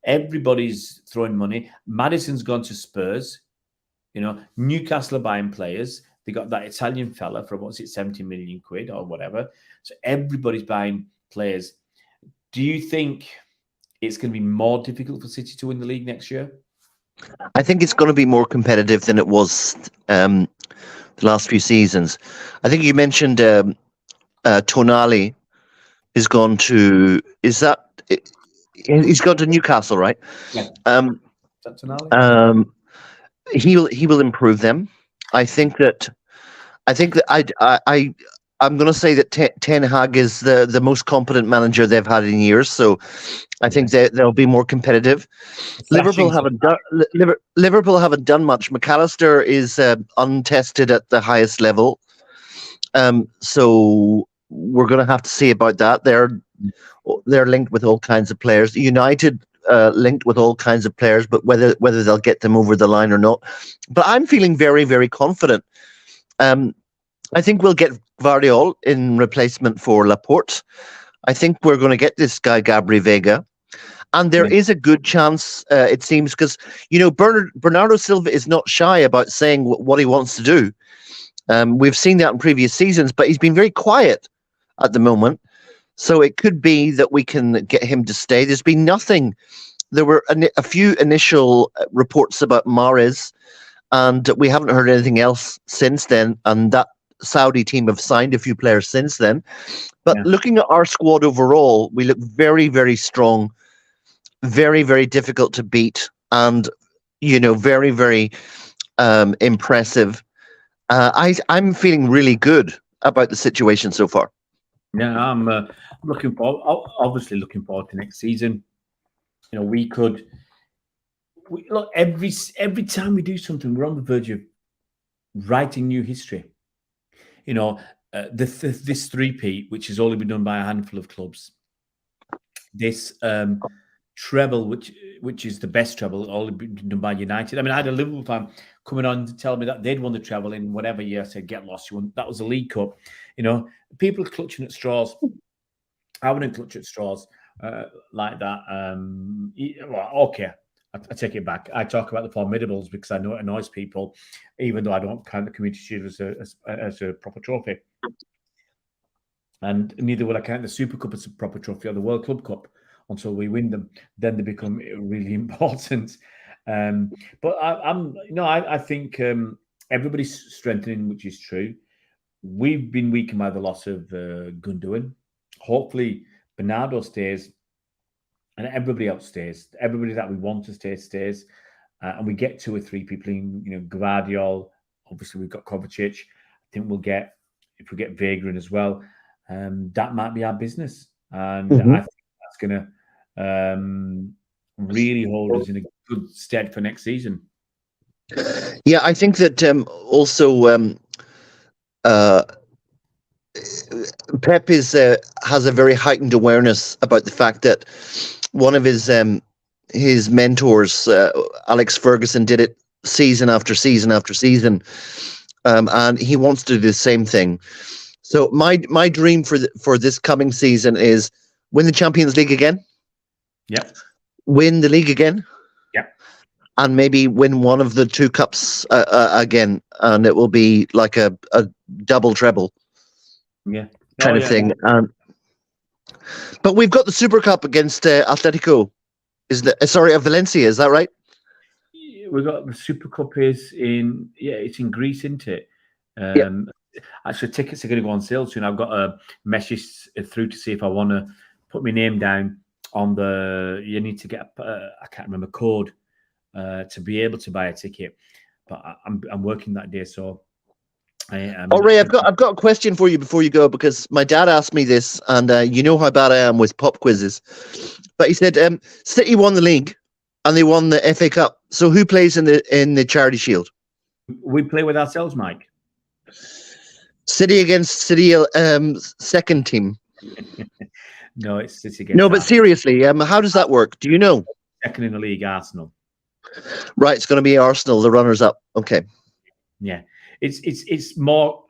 Everybody's throwing money. Maddison's gone to Spurs. Newcastle are buying players. They got that Italian fella for, 70 million quid or whatever. So everybody's buying players. Do you think it's going to be more difficult for City to win the league next year? I think it's going to be more competitive than it was the last few seasons. I think you mentioned Tonali has gone to. He's gone to Newcastle, right? Yeah. Tonali? He will improve them. I think that I'm going to say that Ten Hag is the most competent manager they've had in years. So I think they'll be more competitive. Liverpool haven't done much. McAllister is untested at the highest level. So we're going to have to see about that. They're linked with all kinds of players. United linked with all kinds of players, but whether they'll get them over the line or not. But I'm feeling very, very confident. I think we'll get Vardiol in replacement for Laporte. I think we're going to get this guy Gabri Vega. And there is a good chance, it seems, because, Bernardo Silva is not shy about saying what he wants to do. We've seen that in previous seasons, but he's been very quiet at the moment. So it could be that we can get him to stay. There's been nothing. There were a few initial reports about Mahrez, and we haven't heard anything else since then. And that Saudi team have signed a few players since then. But looking at our squad overall, we look very, very strong, very, very difficult to beat, and, very, very impressive. I'm feeling really good about the situation so far. Yeah, I'm obviously looking forward to next season. Look, every time we do something, we're on the verge of writing new history. This three-peat, which has only been done by a handful of clubs. This treble, which is the best treble, only been done by United. I mean, I had a Liverpool fan coming on to tell me that they'd won the treble in whatever year. I said, get lost. You won. That was the League Cup. People are clutching at straws. I wouldn't clutch at straws like that. Okay. I take it back. I talk about the formidables because I know it annoys people, even though I don't count the Community Shield as a proper trophy. And neither will I count the Super Cup as a proper trophy or the World Club Cup until we win them. Then they become really important. But I think everybody's strengthening, which is true. We've been weakened by the loss of Gundogan. Hopefully, Bernardo stays. And everybody else stays. Everybody that we want to stay stays. And we get 2 or 3 people in, Gvardiol. Obviously, we've got Kovacic. I think if we get Vega in as well, that might be our business. And I think that's going to really hold us in a good stead for next season. Yeah, I think that also Pep has a very heightened awareness about the fact that one of his mentors, Alex Ferguson, did it season after season after season, and he wants to do the same thing. So my dream for this coming season is win the Champions League again. Yeah. Win the league again. Yeah. And maybe win one of the 2 cups again, and it will be like a double treble. Yeah. Kind of thing. But we've got the Super Cup against Atletico. Of Valencia, is that right? We've got the Super Cup it's in Greece, isn't it? Actually, tickets are going to go on sale soon. I've got a message through to see if I want to put my name down on you need to get I can't remember code to be able to buy a ticket, but I'm working that day, so All right, I've got a question for you before you go, because my dad asked me this, and you know how bad I am with pop quizzes. But he said City won the league and they won the FA Cup. So who plays in the Charity Shield? We play with ourselves, Mike. City against City, second team. No, it's City against. No, but seriously, how does that work? Do you know? Second in the league, Arsenal. Right, it's going to be Arsenal, the runners-up. Okay. Yeah, it's more,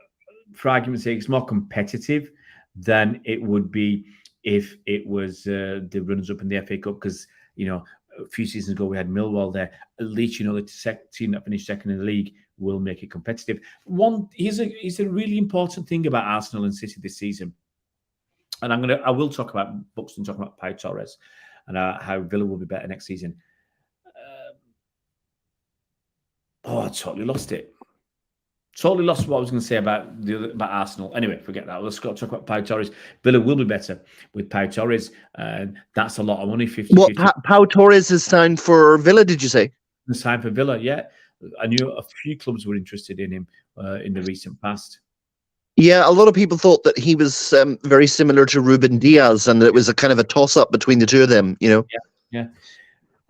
for argument's sake, it's more competitive than it would be if it was the runners-up in the FA Cup, because a few seasons ago we had Millwall there. At least the team that finished second in the league will make it competitive. Here's a really important thing about Arsenal and City this season, and I will talk about Buxton, talking about Pau Torres, and how Villa will be better next season. I totally lost it. Totally lost what I was going to say about Arsenal. Anyway, forget that. Let's go talk about Pau Torres. Villa will be better with Pau Torres. That's a lot of money. 50. What, Pau Torres is signed for Villa? Did you say? Signed for Villa? Yeah, I knew a few clubs were interested in him in the recent past. Yeah, a lot of people thought that he was very similar to Ruben Diaz, and it was a kind of a toss-up between the two of them. Yeah.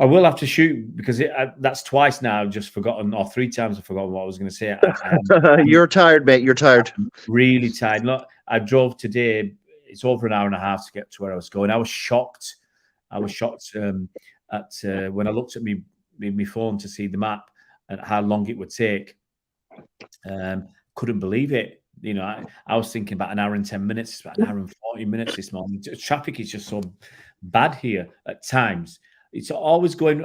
I will have to shoot, because that's twice now I've just forgotten, or 3 times I've forgotten what I was going to say. You're tired, mate. You're tired. I'm really tired. Look, I drove today. It's over an hour and a half to get to where I was going. I was shocked. At when I looked at my phone to see the map and how long it would take. Couldn't believe it. I was thinking about an hour and 10 minutes. It's about an hour and 40 minutes this morning. Traffic is just so bad here at times. It's always going.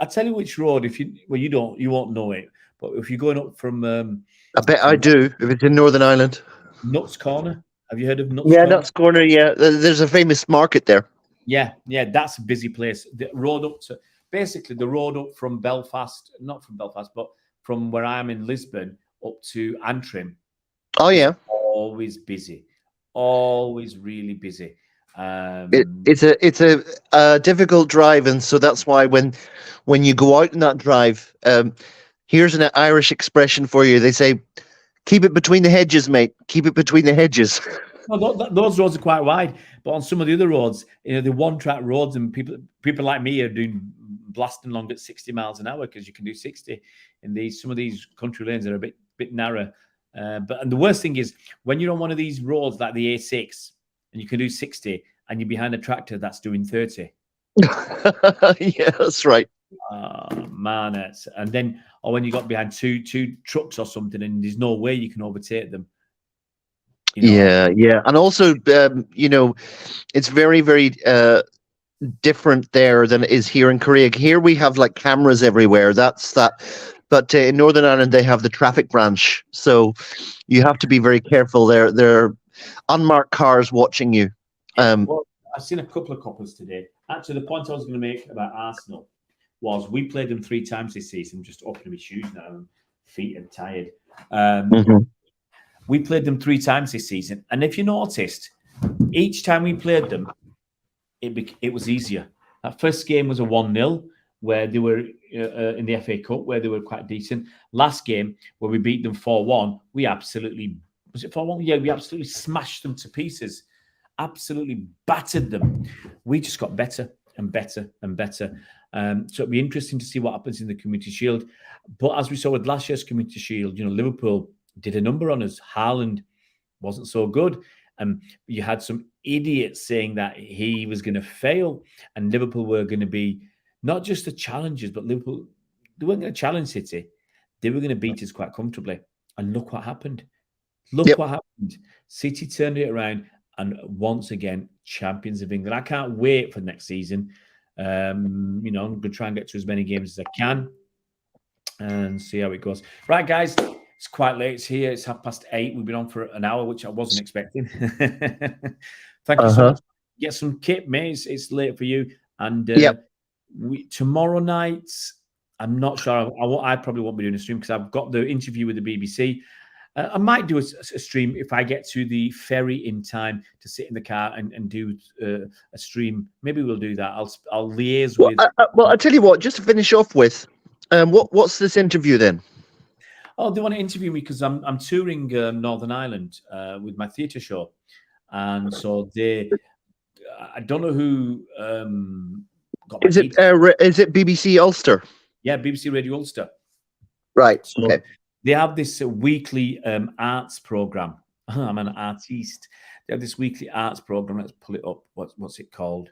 I'll tell you which road. You won't know it. But if you're going up from, I bet I do. If it's in Northern Ireland, Nuts Corner. Have you heard of Nuts? Yeah, Nuts Corner. Yeah, there's a famous market there. Yeah, that's a busy place. The road up from Belfast, not from Belfast, but from where I am in Lisbon up to Antrim. Oh yeah, always busy, always really busy. It's a difficult drive, and so that's why when you go out in that drive, here's an Irish expression for you. They say, "Keep it between the hedges, mate. Keep it between the hedges." Well, those roads are quite wide, but on some of the other roads, the one-track roads, and people like me are blasting along at 60 miles an hour, because you can do 60 in some of these country lanes are a bit narrow. And the worst thing is when you're on one of these roads like the A6 and you can do 60 and you're behind a tractor that's doing 30. Yeah, that's right. Man, when you got behind two trucks or something and there's no way you can overtake them. Yeah. And also, it's very, very different there than it is here in Korea. Here we have like cameras everywhere. That's that. But in Northern Ireland, they have the traffic branch. So you have to be very careful. There are unmarked cars watching you. Well, I've seen a couple of couples today. Actually, the point I was going to make about Arsenal was we played them 3 times this season. I'm just opening my shoes now. And feet are tired. We played them 3 times this season. And if you noticed, each time we played them, it was easier. That first game was a 1-0, where they were in the FA Cup, where they were quite decent. Last game, where we beat them 4-1, we absolutely... Was it 4-1? Yeah, we absolutely smashed them to pieces. Absolutely battered them. We just got better and better and better. So it'll be interesting to see what happens in the Community Shield. But as we saw with last year's Community Shield, Liverpool did a number on us. Haaland wasn't so good. You had some idiots saying that he was going to fail and Liverpool were going to be not just the challengers, but Liverpool, they weren't going to challenge City. They were going to beat us quite comfortably. And look what happened. What happened. City turned it around and once again, champions of England. I can't wait for next season. I'm going to try and get to as many games as I can and see how it goes. Right, guys, it's quite late. It's here. It's 8:30. We've been on for an hour, which I wasn't expecting. Thank you so much. Get some kit, mate. It's late for you. And tomorrow night, I'm not sure. I probably won't be doing a stream because I've got the interview with the BBC. I might do a stream if I get to the ferry in time to sit in the car and do a stream. Maybe we'll do that. I'll liaise with. I'll tell you what. Just to finish off with, what's this interview then? Oh, they want to interview me because I'm touring Northern Ireland with my theatre show, and so I don't know who got my Is it details. is it BBC Ulster? Yeah, BBC Radio Ulster. Right. So Okay. they have this weekly arts program. I'm an artiste. They have this weekly arts program. Let's pull it up. What's it called?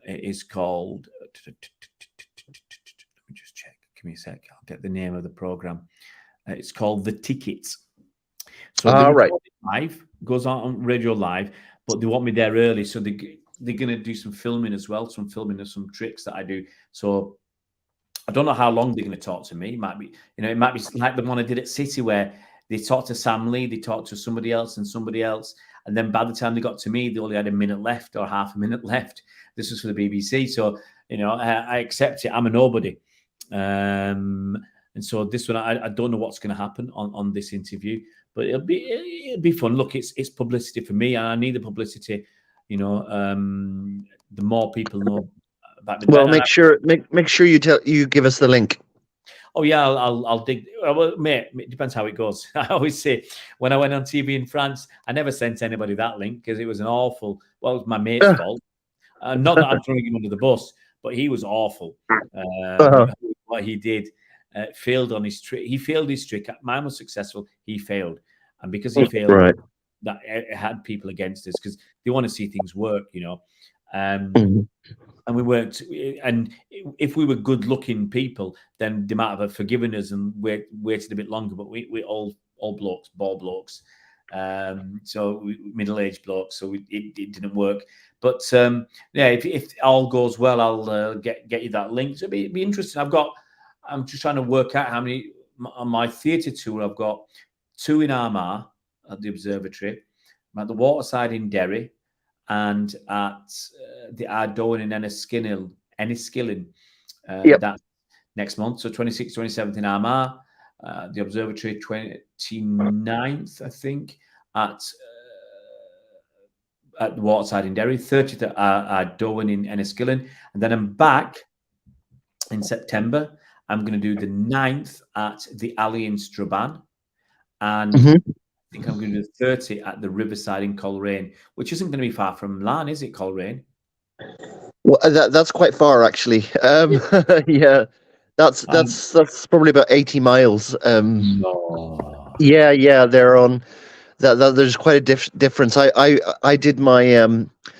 It is called. Let me just check. Give me a sec. I'll get the name of the program. It's called The Tickets. So they Right. record it live, goes on Radio Live, but they want me there early, so they're going to do some filming as well, some filming of some tricks that I do. So I don't know how long they're going to talk to me. It might be, it might be like the one I did at City where they talked to Sam Lee, they talked to somebody else, and then by the time they got to me, they only had a minute left or half a minute left. This was for the BBC, so I accept it. I'm a nobody, and so this one I don't know what's going to happen on this interview, but it'll be fun. Look, it's publicity for me, and I need the publicity. The more people know about me, Well, make sure you give us the link. Oh yeah, I'll dig. Well, mate, it depends how it goes. I always say when I went on TV in France, I never sent anybody that link because it was an awful. Well, it was my mate's fault. Not that I'm throwing him under the bus, but he was awful. What he did failed on his trick. He failed his trick. Mine was successful. He failed, and because he failed, right, that it had people against us because they want to see things work. And we worked, and if we were good-looking people, then they might have forgiven us and waited a bit longer. But we all blokes, ball blokes, so middle-aged blokes, so it didn't work. But yeah, if all goes well, I'll get you that link. So it'd be interesting. I'm just trying to work out how many on my theatre tour. I've got 2 in Armagh at the Observatory, I'm at the Waterside in Derry, and at the Ardone in Enniskillen. That's next month. So 26th, 27th in Armagh, the Observatory 29th, I think, at the Waterside in Derry, 30th at Ardone in Enniskillen. And then I'm back in September. I'm going to do the 9th at the Alley in Strabane. And I think I'm going to do 30 at the Riverside in Coleraine, which isn't going to be far from Larne, is it, Coleraine? Well, that's quite far, actually. Yeah, that's probably about 80 miles. No. Yeah, they're on. There's quite a difference. I did my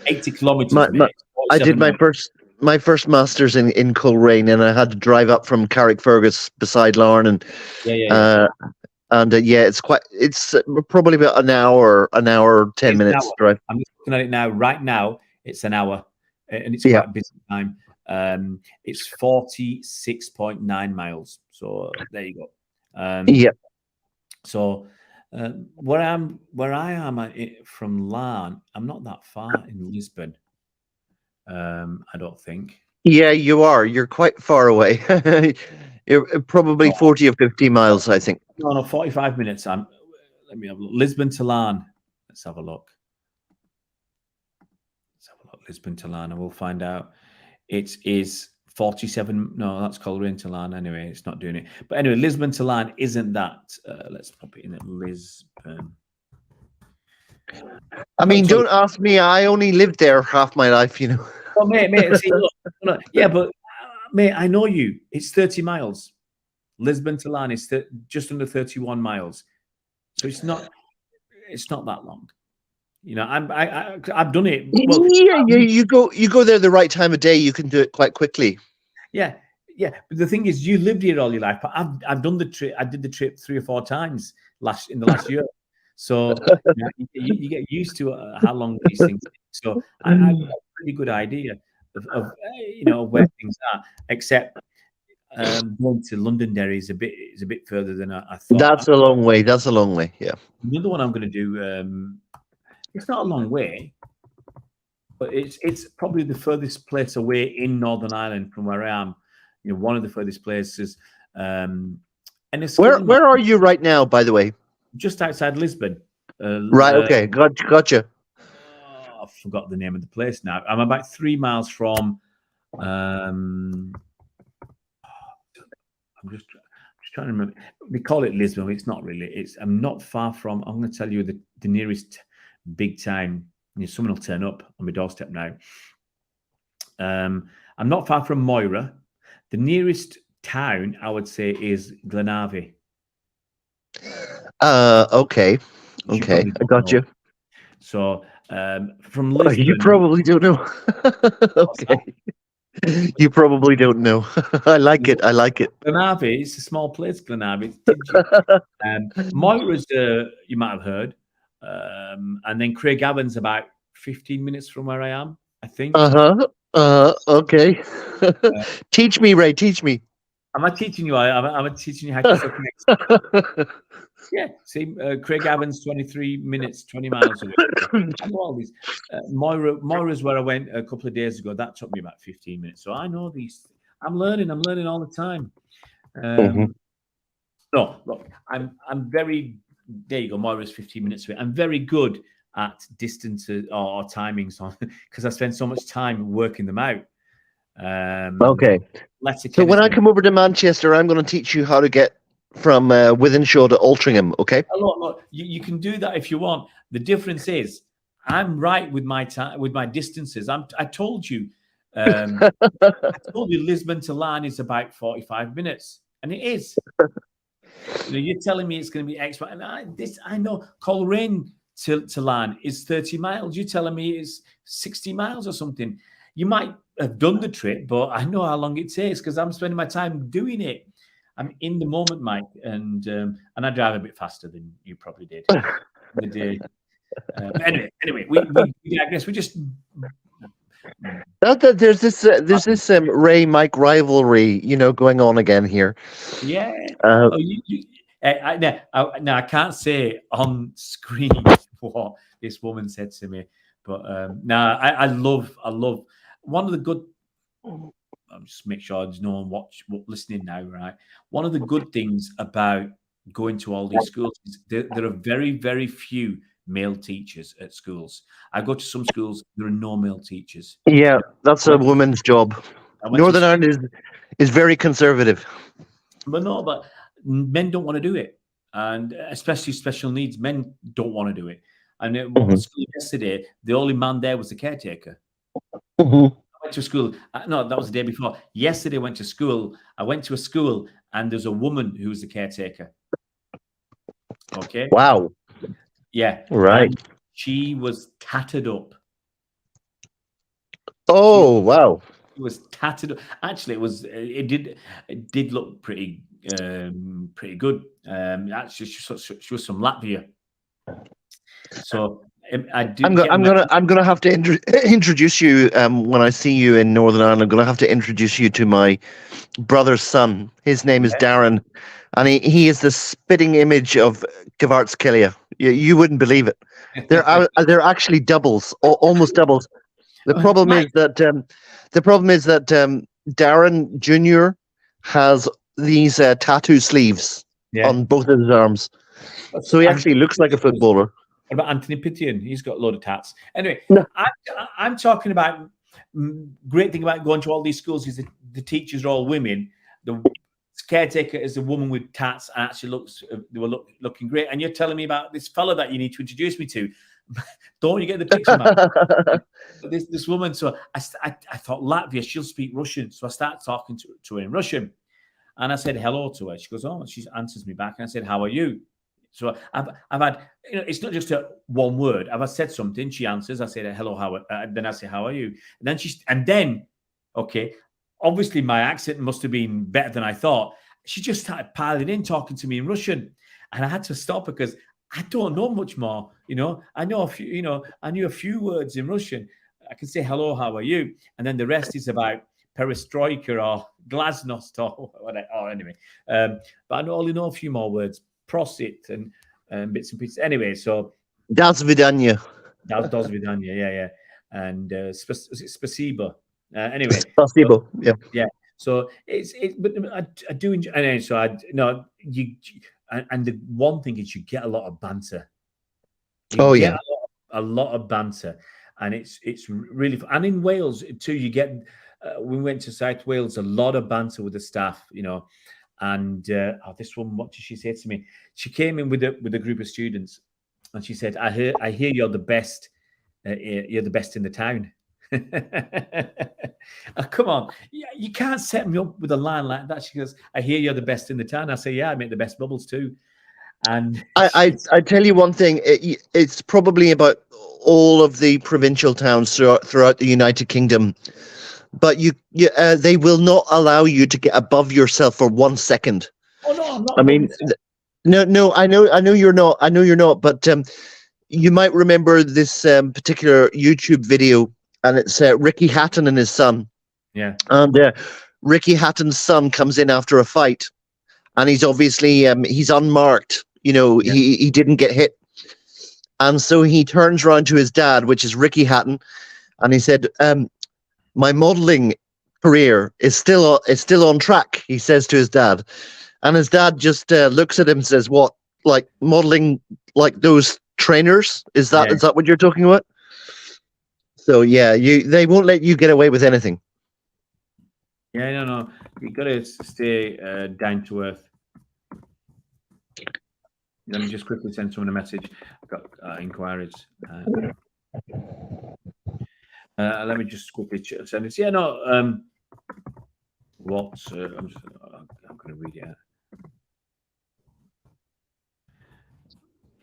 80 kilometers, mate. I did my first masters in Coleraine, and I had to drive up from Carrickfergus beside Larne, and yeah. It's probably about an hour 10 minutes drive. I'm just looking at it now. Right now, it's an hour, and it's quite busy time. It's 46.9 miles. So there you go. So where I am from Larne, I'm not that far in Lisbon. I don't think. Yeah, you are. You're quite far away. You're probably 40 or 50 miles, I think. No, 45 minutes. Let me have a look. Lisbon to Larne. Let's have a look. Lisbon to Larne, and we'll find out. It is 47. No, that's Coleraine to Larne. Anyway, it's not doing it. But anyway, Lisbon to Larne isn't that. Let's pop it in at Lisbon. I mean, don't ask me. I only lived there half my life, Oh, mate. See, look, yeah, but mate, I know you. It's 30 miles. Lisbon to Larne is just under 31 miles, so it's not that long. I've done it. Well, you go there the right time of day. You can do it quite quickly. Yeah. But the thing is, you lived here all your life. But I've done the trip. I did the trip 3 or 4 times in the last year. So you get used to how long these things take. So I've got a pretty good idea of where things are. Except going to Londonderry is a bit further than I thought. That's a long way. Yeah. Another one I'm going to do. It's not a long way, but it's probably the furthest place away in Northern Ireland from where I am. One of the furthest places. And where are you right now, by the way? Just outside Lisbon. Right. Okay. Gotcha. I forgot the name of the place now. I'm about 3 miles from. I'm just trying to remember. We call it Lisbon. It's not really. I'm not far from. I'm going to tell you the nearest big town. Someone will turn up on my doorstep now. I'm not far from Moira. The nearest town I would say is Glenavy. Okay. Okay, I got you. So from Lisbon, you probably don't know. Okay, you probably don't know. I like it. I like it. Glenavy, it's a small place. Glenavy. Moira's, you might have heard, and then Craigavon's about 15 minutes from where I am, I think. Okay. Teach me, Ray. Teach me. Am I teaching you? I'm teaching you how to suck next. Yeah, see, Craigavon's 23 minutes, 20 miles away. I know all these. Moira's where I went a couple of days ago. That took me about 15 minutes. So I know these. I'm learning all the time. No, look, I'm very. There you go. Moira's 15 minutes away. I'm very good at distances or timings on because I spend so much time working them out. Okay. So when I come over to Manchester, I'm going to teach you how to get from Wythenshawe to Altrincham. Okay. Look, you can do that if you want. The difference is I'm right with my time with my distances. I told you. I told you Lisbon to Larne is about 45 minutes, and it is. You're telling me it's going to be X, and I know Coleraine to Larne is 30 miles. You're telling me it's 60 miles or something. You might have done the trip, but I know how long it takes because I'm spending my time doing it. I'm in the moment, Mike, and I drive a bit faster than you probably did. Anyway, we digress. We just there's this Ray Mike rivalry, going on again here. Yeah. Now I can't say on screen what this woman said to me, but I love one of the good. I'll just make sure there's no one listening now, right? One of the good things about going to all these schools is there are very, very few male teachers at schools. I go to some schools, there are no male teachers. Yeah, that's a woman's job. Northern Ireland is very conservative. But men don't want to do it. And especially special needs, men don't want to do it. And at one school yesterday, the only man there was the caretaker. I went to school. No, that was the day before. Yesterday, I went to school. I went to a school, and there's a woman who's the caretaker. Okay. Wow. Yeah. Right. And she was tattered up. Oh, wow. It was tattered up. Actually, it did look pretty good. Actually, she was from Latvia. So I'm gonna have to introduce you when I see you in Northern Ireland. I'm gonna have to introduce you to my brother's son. His name is Darren, and he is the spitting image of Kvaratskhelia. You wouldn't believe it. They're actually doubles, almost doubles. The problem is that Darren Jr. has these tattoo sleeves on both of his arms, so he actually looks like a footballer. What about Anthony Pittian? He's got a load of tats. Anyway, I'm talking about great thing about going to all these schools is the teachers are all women. The caretaker is a woman with tats and actually they were looking great. And you're telling me about this fellow that you need to introduce me to. Don't you get the picture, man? this woman. So I thought Latvia, she'll speak Russian. So I started talking to her in Russian. And I said hello to her. She goes, oh, she answers me back. And I said, how are you? So I've had, it's not just one word. I've said something. She answers. I say, hello, then I say, how are you? And then, okay, obviously my accent must have been better than I thought. She just started piling in, talking to me in Russian. And I had to stop because I don't know much more. I know a few, I knew a few words in Russian. I can say, hello, how are you? And then the rest is about perestroika or glasnost or whatever. Oh, anyway. But I only know a few more words. Prosit and bits and pieces. Anyway, so Das Vidanya. Das Vidanya, yeah. And Spasibo. Anyway. Spasibo, yeah. So but I do enjoy. Anyway, so and the one thing is you get a lot of banter. A lot of banter, and it's really fun. And in Wales too, you get. We went to South Wales, a lot of banter with the staff, And this one, what did she say to me? She came in with a group of students, and she said, I hear you're the best. You're the best in the town." Oh, come on, you can't set me up with a line like that. She goes, "I hear you're the best in the town." I say, "Yeah, I make the best bubbles too." And I tell you one thing. It's probably about all of the provincial towns throughout the United Kingdom, but they will not allow you to get above yourself for 1 second. oh no, I'm not. I mean, no, I know you're not. I know you're not. But you might remember this particular YouTube video, and it's Ricky Hatton and his son. Yeah. And Ricky Hatton's son comes in after a fight, and he's obviously he's unmarked. Yeah. He didn't get hit, and so he turns around to his dad, which is Ricky Hatton, and he said, "My modeling career is still on track." He says to his dad, and his dad just looks at him and says, "What, like modeling, like those trainers? Is that what you're talking about?" So yeah, they won't let you get away with anything. Yeah, no, you got to stay down to earth. Let me just quickly send someone a message. I've got inquiries. Let me just quickly send this. Yeah, no. What? I'm going to read it out.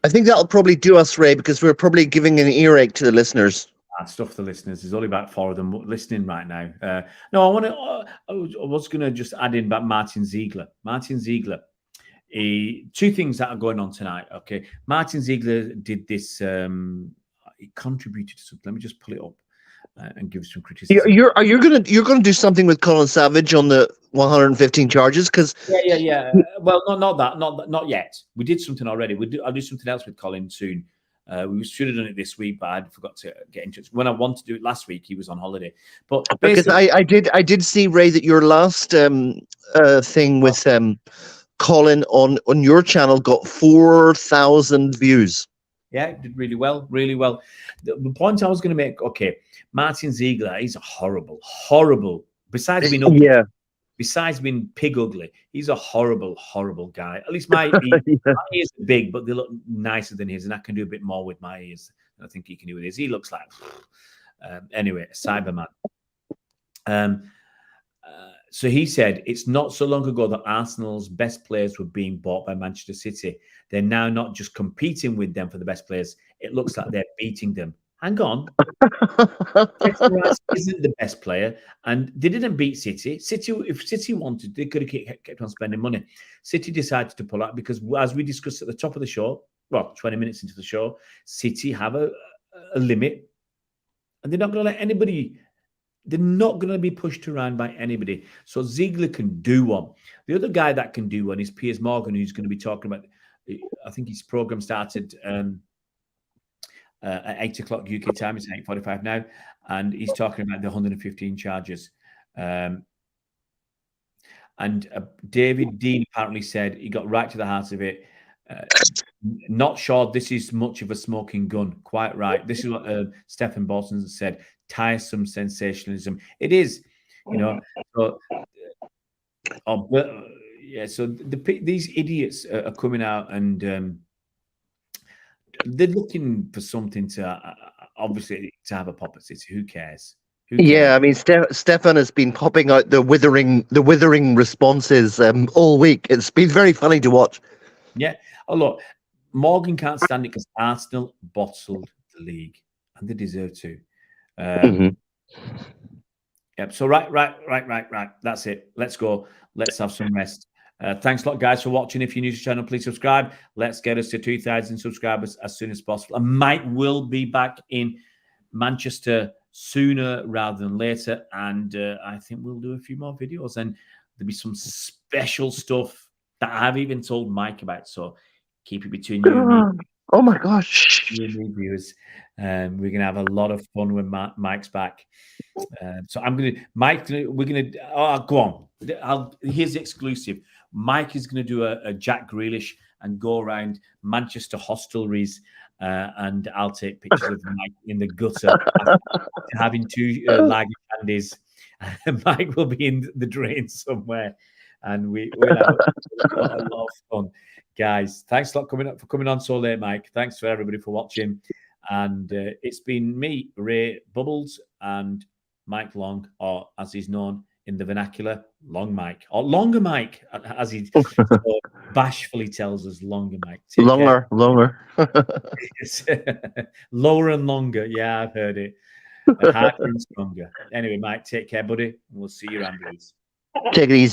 I think that'll probably do us, Ray, because we're probably giving an earache to the listeners. Stuff the listeners. There's only about 4 of them listening right now. No, I was going to just add in about Martin Ziegler. Martin Ziegler. 2 things that are going on tonight. Okay, Martin Ziegler did this. He contributed to something. Let me just pull it up and give some criticism. You're gonna do something with Colin Savage on the 115 charges? Because yeah. Well, not yet. We did something already. I'll do something else with Colin soon. We should have done it this week, but I forgot to get in touch. When I wanted to do it last week, he was on holiday. But because I did see, Ray, that your last thing with Colin on your channel got 4,000 views. Yeah, it did really well, really well. The point I was going to make, okay, Martin Ziegler, he's a horrible. Besides being ugly, besides being pig ugly, he's a horrible guy. At least my ears are big, but they look nicer than his, and I can do a bit more with my ears than I think he can do with his. He looks like anyway, a Cyberman. So he said it's not so long ago that Arsenal's best players were being bought by Manchester City. They're now not just competing with them for the best players. It looks like they're beating them. Hang on. Rice isn't the best player, and they didn't beat City. If City wanted, they could have kept on spending money. City decided to pull out because, as we discussed at the top of the show, 20 minutes into the show, City have a limit, and they're not going to let anybody. They're not going to be pushed around by anybody. So Ziegler can do one. The other guy that can do one is Piers Morgan, who's going to be talking about, I think his program started at 8 o'clock UK time. It's 8:45 now. And he's talking about the 115 charges. And David Dean apparently said he got right to the heart of it. Not sure this is much of a smoking gun. Quite right. This is what Stephen Bolton said. Tiresome sensationalism. It is, So, so these idiots are coming out and they're looking for something to obviously to have a pop at City. Who cares? Yeah, I mean, Stefan has been popping out the withering responses all week. It's been very funny to watch. Yeah. Oh, look, Morgan can't stand it because Arsenal bottled the league, and they deserve to. Yep. So right. That's it. Let's go. Let's have some rest. Thanks a lot, guys, for watching. If you're new to the channel, please subscribe. Let's get us to 2,000 subscribers as soon as possible. And Mike will be back in Manchester sooner rather than later, and I think we'll do a few more videos, and there'll be some special stuff that I haven't even told Mike about. So keep it between you and me. Oh my gosh! You and me, viewers. We're gonna have a lot of fun when Mike's back. So I'm gonna, Mike. We're gonna. Go on. Here's the exclusive. Mike is gonna do a Jack Grealish and go around Manchester hostelries, and I'll take pictures of Mike in the gutter having 2 lager candies. Mike will be in the drain somewhere. and we went out. A lot of fun, guys. Thanks a lot for coming on so late, Mike. Thanks for everybody for watching, and it's been me, Ray Bubbles, and Mike Long, or as he's known in the vernacular, Long Mike, or Longer Mike, as he so bashfully tells us, Longer Mike. Longer. Lower and longer. Yeah, I've heard it. Harder and stronger. Anyway, Mike, take care, buddy. We'll see you around, please. Take it easy.